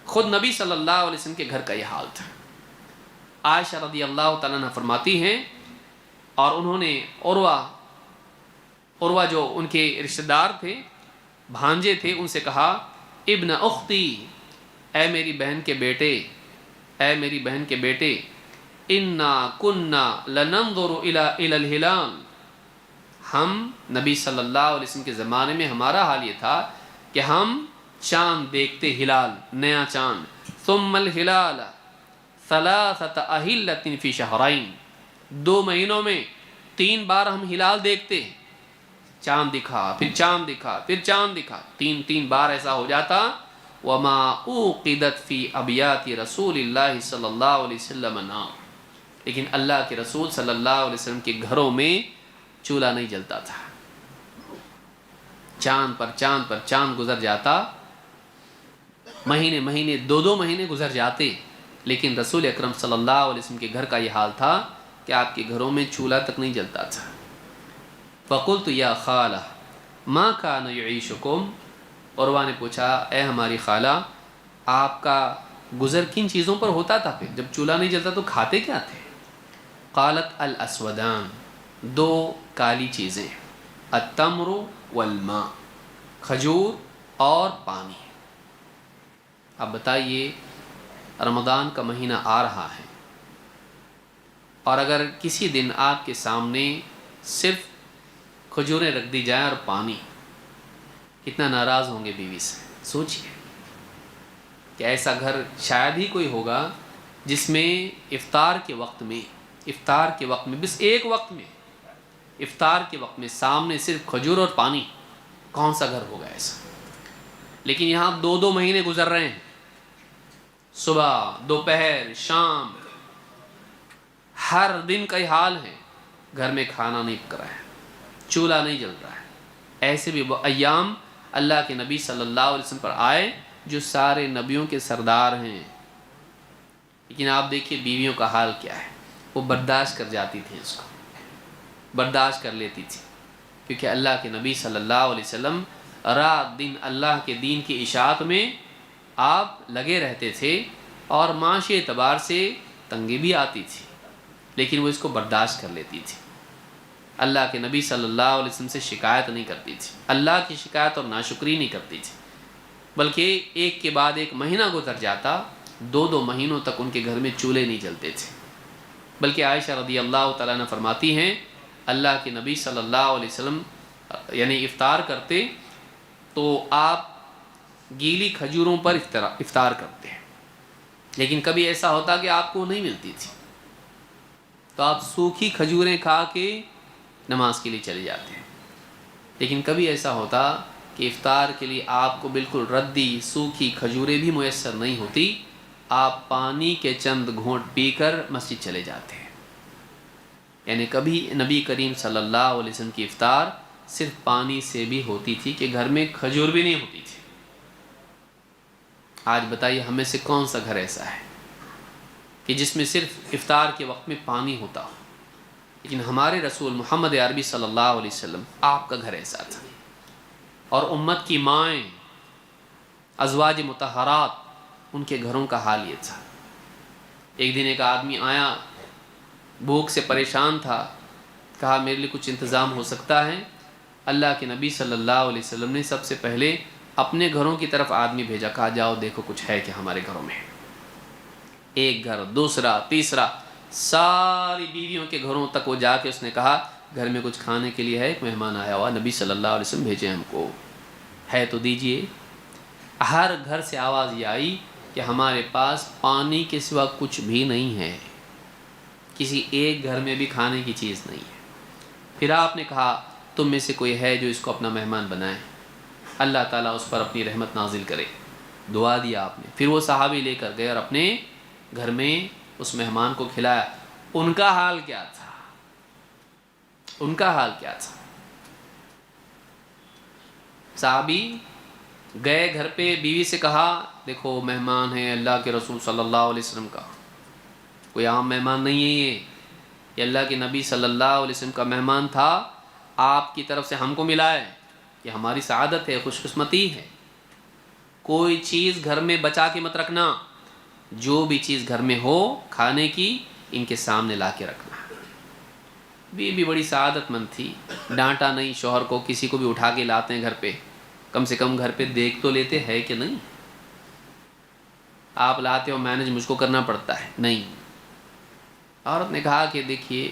خود نبی صلی اللہ علیہ وسلم کے گھر کا یہ حال تھا۔ عائشہ رضی اللہ تعالیٰ عنہ فرماتی ہیں، اور انہوں نے عروہ جو ان کے رشتہ دار تھے، بھانجے تھے، ان سے کہا، ابن اختی، اے میری بہن کے بیٹے، اے میری بہن کے بیٹے، انا کننا لننظر الی الہلال، ہم نبی صلی اللہ علیہ وسلم کے زمانے میں ہمارا حال یہ تھا کہ ہم چاند دیکھتے، ہلال، نیا چاند، ثم الہلال ثلاثۃ اہلۃ فی شہرین، 2 مہینوں میں 3 بار ہم ہلال دیکھتے، چاند دکھا، پھر چاند دکھا، پھر چاند دکھا، 3 بار ایسا ہو جاتا۔ وما اوقدت فی ابیات رسول اللہ صلی اللہ علیہ وسلم نار، لیکن اللہ کے رسول صلی اللہ علیہ وسلم کے گھروں میں چولہا نہیں جلتا تھا۔ چاند پر چاند پر چاند گزر جاتا، مہینے 2 مہینے گزر جاتے، لیکن رسول اکرم صلی اللہ علیہ وسلم کے گھر کا یہ حال تھا کہ آپ کے گھروں میں چولہا تک نہیں جلتا تھا۔ فقلت یا خالہ ما کان یعیشکم، عروہ نے پوچھا، اے ہماری خالہ، آپ کا گزر کن چیزوں پر ہوتا تھا؟ پھر جب چولہا نہیں جلتا تو کھاتے کیا تھے؟ قالت الاسودان، 2 کالی چیزیں، التمر والماء، کھجور اور پانی۔ اب بتائیے، رمضان کا مہینہ آ رہا ہے اور اگر کسی دن آپ کے سامنے صرف کھجوریں رکھ دی جائیں اور پانی، کتنا ناراض ہوں گے بیوی سے؟ سوچئے کہ ایسا گھر شاید ہی کوئی ہوگا جس میں افطار کے وقت میں بس ایک وقت میں، افطار کے وقت میں سامنے صرف کھجور اور پانی، کون سا گھر ہوگا ایسا؟ لیکن یہاں 2 مہینے گزر رہے ہیں، صبح، دوپہر، شام، ہر دن کا ہی حال ہے، گھر میں کھانا نہیں پک رہا ہے، چولہا نہیں جل رہا ہے۔ ایسے بھی وہ ایام اللہ کے نبی صلی اللہ علیہ وسلم پر آئے جو سارے نبیوں کے سردار ہیں، لیکن آپ دیکھیے بیویوں کا حال کیا ہے، وہ برداشت کر جاتی تھیں، اس کو برداشت کر لیتی تھی، کیونکہ اللہ کے نبی صلی اللہ علیہ وسلم رات دن اللہ کے دین کی اشاعت میں آپ لگے رہتے تھے، اور معاشی اعتبار سے تنگی بھی آتی تھی، لیکن وہ اس کو برداشت کر لیتی تھی۔ اللہ کے نبی صلی اللہ علیہ وسلم سے شکایت نہیں کرتی تھی، اللہ کی شکایت اور ناشکری نہیں کرتی تھی، بلکہ ایک کے بعد ایک مہینہ گزر جاتا، 2 مہینوں تک ان کے گھر میں چولہے نہیں جلتے تھے۔ بلکہ عائشہ رضی اللہ تعالیٰ عنہ فرماتی ہیں، اللہ کے نبی صلی اللہ علیہ وسلم یعنی افطار کرتے تو آپ گیلی کھجوروں پر افطار کرتے ہیں، لیکن کبھی ایسا ہوتا کہ آپ کو نہیں ملتی تھی تو آپ سوکھی کھجوریں کھا کے نماز کے لیے چلے جاتے ہیں، لیکن کبھی ایسا ہوتا کہ افطار کے لیے آپ کو بالکل ردی سوکھی کھجوریں بھی میسر نہیں ہوتی، آپ پانی کے چند گھونٹ پی کر مسجد چلے جاتے ہیں۔ یعنی کبھی نبی کریم صلی اللہ علیہ وسلم کی افطار صرف پانی سے بھی ہوتی تھی کہ گھر میں کھجور بھی نہیں ہوتی تھی، آج بتائیے ہم میں سے کون سا گھر ایسا ہے کہ جس میں صرف افطار کے وقت میں پانی ہوتا ہو؟ لیکن ہمارے رسول محمد عربی صلی اللہ علیہ وسلم، آپ کا گھر ایسا تھا، اور امت کی مائیں ازواج مطہرات، ان کے گھروں کا حال یہ تھا۔ ایک دن ایک آدمی آیا، بھوک سے پریشان تھا، کہا میرے لیے کچھ انتظام ہو سکتا ہے؟ اللہ کے نبی صلی اللہ علیہ وسلم نے سب سے پہلے اپنے گھروں کی طرف آدمی بھیجا، کہا جاؤ دیکھو کچھ ہے کہ ہمارے گھروں میں۔ ایک گھر، دوسرا، تیسرا، ساری بیویوں کے گھروں تک وہ جا کے اس نے کہا گھر میں کچھ کھانے کے لیے ہے، ایک مہمان آیا ہوا، نبی صلی اللہ علیہ وسلم بھیجے ہم کو، ہے تو دیجئے۔ ہر گھر سے آواز یہ آئی کہ ہمارے پاس پانی کے سوا کچھ بھی نہیں ہے، کسی ایک گھر میں بھی کھانے کی چیز نہیں ہے۔ پھر آپ نے کہا تم میں سے کوئی ہے جو اس کو اپنا مہمان بنائے، اللہ تعالیٰ اس پر اپنی رحمت نازل کرے۔ دعا دیا آپ نے، پھر وہ صحابی لے کر گئے اور اپنے گھر میں اس مہمان کو کھلایا۔ ان کا حال کیا تھا؟ ان کا حال کیا تھا؟ صحابی گئے گھر پہ، بیوی سے کہا دیکھو مہمان ہے اللہ کے رسول صلی اللہ علیہ وسلم کا، کوئی عام مہمان نہیں ہے، یہ اللہ کے نبی صلی اللہ علیہ وسلم کا مہمان تھا، آپ کی طرف سے ہم کو ملا ہے، یہ ہماری سعادت ہے، خوش قسمتی ہے۔ کوئی چیز گھر میں بچا کے مت رکھنا، جو بھی چیز گھر میں ہو کھانے کی ان کے سامنے لا کے رکھنا۔ بیوی بڑی سعادت مند تھی، ڈانٹا نہیں شوہر کو، کسی کو بھی اٹھا کے لاتے ہیں گھر پہ، کم سے کم گھر پہ دیکھ تو لیتے ہے کہ نہیں، آپ لاتے ہو مینج مجھ کو کرنا پڑتا ہے، نہیں۔ عورت نے کہا کہ دیکھیے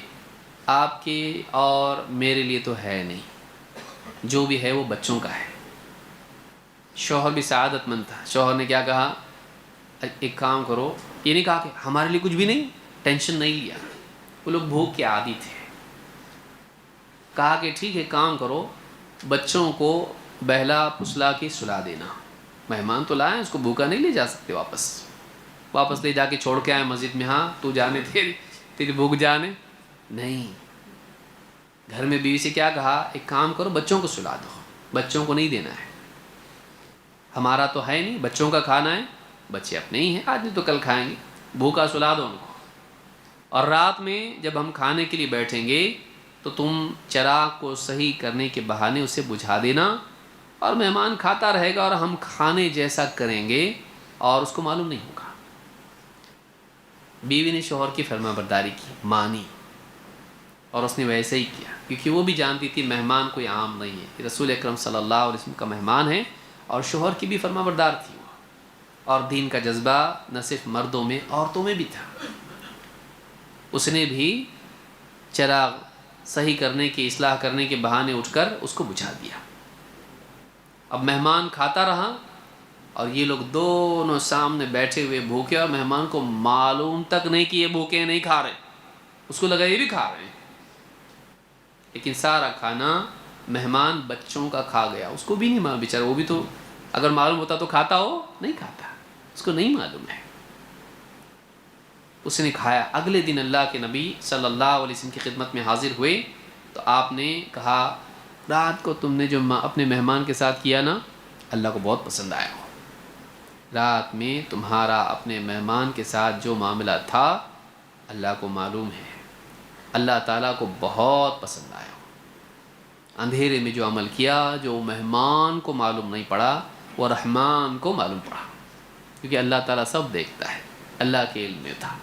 آپ کے اور میرے لیے تو ہے نہیں، جو بھی ہے وہ بچوں کا ہے۔ شوہر بھی سعادت مند تھا، شوہر نے کیا کہا، ایک کام کرو، یہ نہیں کہا کہ ہمارے لیے کچھ بھی نہیں، ٹینشن نہیں لیا، وہ لوگ بھوک کے عادی تھے۔ کہا کہ ٹھیک ہے کام کرو، بچوں کو بہلا پسلا کے سلا دینا، مہمان تو لائیں، اس کو بھوکا نہیں لے جا سکتے، واپس لے جا کے چھوڑ کے آئے مسجد میں، ہاں تو جانے تیری بھوک جانے نہیں۔ گھر میں بیوی سے کیا کہا، ایک کام کرو بچوں کو سلا دو، بچوں کو نہیں دینا ہے، ہمارا تو ہے نہیں، بچوں کا کھانا ہے، بچے اپنے ہی ہیں، آج نہیں تو کل کھائیں گے، بھوکا سلا دو ان کو۔ اور رات میں جب ہم کھانے کے لیے بیٹھیں گے تو تم چراغ کو صحیح کرنے کے بہانے اسے بجھا دینا، اور مہمان کھاتا رہے گا اور ہم کھانے جیسا کریں گے اور اس کو معلوم نہیں ہوگا۔ بیوی نے شوہر کی فرما برداری کی، مانی، اور اس نے ویسے ہی کیا، کیونکہ وہ بھی جانتی تھی مہمان کوئی عام نہیں ہے، رسول اکرم صلی اللہ علیہ وسلم کا مہمان ہے، اور شوہر کی بھی فرما بردار تھی وہ۔ اور دین کا جذبہ نہ صرف مردوں میں، عورتوں میں بھی تھا۔ اس نے بھی چراغ صحیح کرنے کی، اصلاح کرنے کے بہانے اٹھ کر اس کو بجھا دیا۔ اب مہمان کھاتا رہا اور یہ لوگ دونوں سامنے بیٹھے ہوئے بھوکے، اور مہمان کو معلوم تک نہیں کہ یہ بھوکے نہیں کھا رہے، اس کو لگا یہ بھی کھا رہے ہیں، لیکن سارا کھانا مہمان بچوں کا کھا گیا، اس کو بھی نہیں معلوم، بیچارہ وہ بھی تو اگر معلوم ہوتا تو کھاتا ہو، نہیں کھاتا، اس کو نہیں معلوم ہے، اس نے کھایا۔ اگلے دن اللہ کے نبی صلی اللہ علیہ وسلم کی خدمت میں حاضر ہوئے تو آپ نے کہا رات کو تم نے جو اپنے مہمان کے ساتھ کیا نا، اللہ کو بہت پسند آیا ہو، رات میں تمہارا اپنے مہمان کے ساتھ جو معاملہ تھا اللہ کو معلوم ہے، اللہ تعالیٰ کو بہت پسند آیا ہو، اندھیرے میں جو عمل کیا، جو مہمان کو معلوم نہیں پڑا وہ رحمان کو معلوم پڑا، کیونکہ اللہ تعالیٰ سب دیکھتا ہے، اللہ کے علم میں تھا۔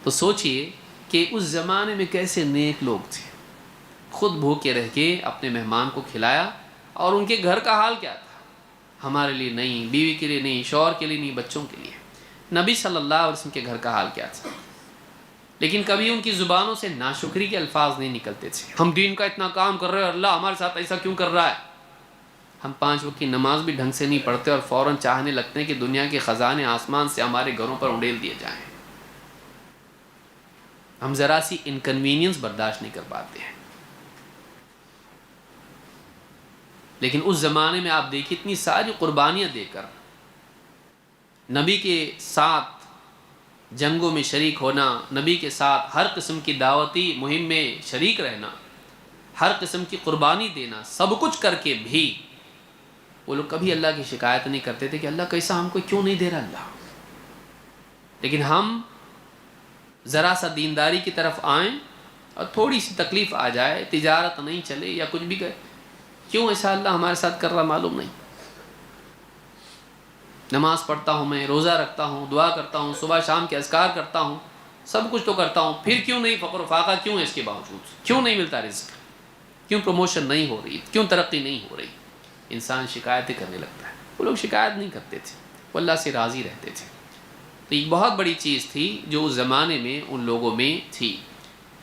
تو سوچئے کہ اس زمانے میں کیسے نیک لوگ تھے، خود بھوکے رہ کے اپنے مہمان کو کھلایا، اور ان کے گھر کا حال کیا تھا، ہمارے لیے نہیں، بیوی کے لیے نہیں، شوہر کے لیے نہیں، بچوں کے لیے۔ نبی صلی اللہ علیہ وسلم کے گھر کا حال کیا تھا، لیکن کبھی ان کی زبانوں سے ناشکری کے الفاظ نہیں نکلتے تھے، ہم دین کا اتنا کام کر رہے ہیں، اللہ ہمارے ساتھ ایسا کیوں کر رہا ہے، ہم 5 وقت کی نماز بھی ڈھنگ سے نہیں پڑھتے اور فوراً چاہنے لگتے ہیں کہ دنیا کے خزانے آسمان سے ہمارے گھروں پر انڈیل دیے جائیں، ہم ذرا سی انکنوینئنس برداشت نہیں کر پاتے ہیں۔ لیکن اس زمانے میں آپ دیکھیں اتنی ساری قربانیاں دے کر، نبی کے ساتھ جنگوں میں شریک ہونا، نبی کے ساتھ ہر قسم کی دعوتی مہم میں شریک رہنا، ہر قسم کی قربانی دینا، سب کچھ کر کے بھی وہ لوگ کبھی اللہ کی شکایت نہیں کرتے تھے کہ اللہ کیسا ہم کو کیوں نہیں دے رہا اللہ. لیکن ہم ذرا سا دینداری کی طرف آئیں اور تھوڑی سی تکلیف آ جائے، تجارت نہیں چلے یا کچھ بھی کرے، کیوں ایسا اللہ ہمارے ساتھ کر رہا معلوم نہیں. نماز پڑھتا ہوں میں، روزہ رکھتا ہوں، دعا کرتا ہوں، صبح شام کے اذکار کرتا ہوں، سب کچھ تو کرتا ہوں، پھر کیوں نہیں فقر و فاقہ کیوں ہے اس کے باوجود؟ کیوں نہیں ملتا رزق؟ کیوں پروموشن نہیں ہو رہی؟ کیوں ترقی نہیں ہو رہی؟ انسان شکایتیں کرنے لگتا ہے. وہ لوگ شکایت نہیں کرتے تھے، وہ اللہ سے راضی رہتے تھے. تو ایک بہت بڑی چیز تھی جو اس زمانے میں ان لوگوں میں تھی.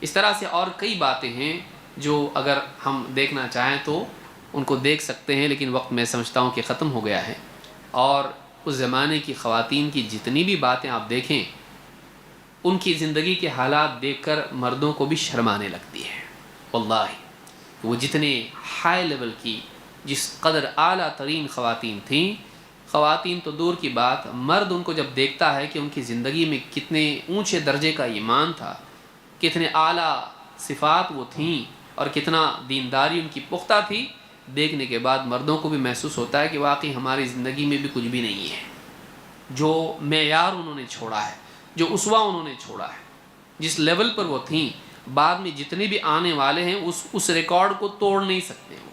اس طرح سے اور کئی باتیں ہیں جو اگر ہم دیکھنا چاہیں تو ان کو دیکھ سکتے ہیں، لیکن وقت میں سمجھتا ہوں کہ ختم ہو گیا ہے. اور اس زمانے کی خواتین کی جتنی بھی باتیں آپ دیکھیں، ان کی زندگی کے حالات دیکھ کر مردوں کو بھی شرم آنے لگتی ہے. واللہ وہ جتنے ہائی لیول کی، جس قدر اعلیٰ ترین خواتین تھیں، خواتین تو دور کی بات، مرد ان کو جب دیکھتا ہے کہ ان کی زندگی میں کتنے اونچے درجے کا ایمان تھا، کتنے اعلیٰ صفات وہ تھیں اور کتنا دینداری ان کی پختہ تھی، دیکھنے کے بعد مردوں کو بھی محسوس ہوتا ہے کہ واقعی ہماری زندگی میں بھی کچھ بھی نہیں ہے. جو معیار انہوں نے چھوڑا ہے، جو اسوہ انہوں نے چھوڑا ہے، جس لیول پر وہ تھیں، بعد میں جتنے بھی آنے والے ہیں اس ریکارڈ کو توڑ نہیں سکتے. وہ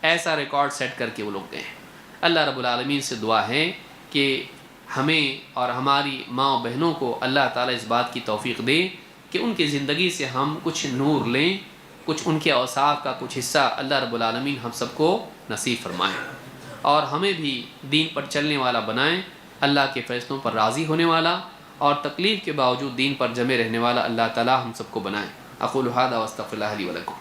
ایسا ریکارڈ سیٹ کر کے وہ لوگ گئے ہیں. اللہ رب العالمین سے دعا ہے کہ ہمیں اور ہماری ماں و بہنوں کو اللہ تعالیٰ اس بات کی توفیق دے کہ ان کی زندگی سے ہم کچھ نور لیں، کچھ ان کے اوصاف کا کچھ حصہ اللہ رب العالمین ہم سب کو نصیب فرمائیں، اور ہمیں بھی دین پر چلنے والا بنائیں، اللہ کے فیصلوں پر راضی ہونے والا اور تکلیف کے باوجود دین پر جمے رہنے والا اللہ تعالیٰ ہم سب کو بنائیں. اقول ھذا واستغفر اللہ لی ولکم.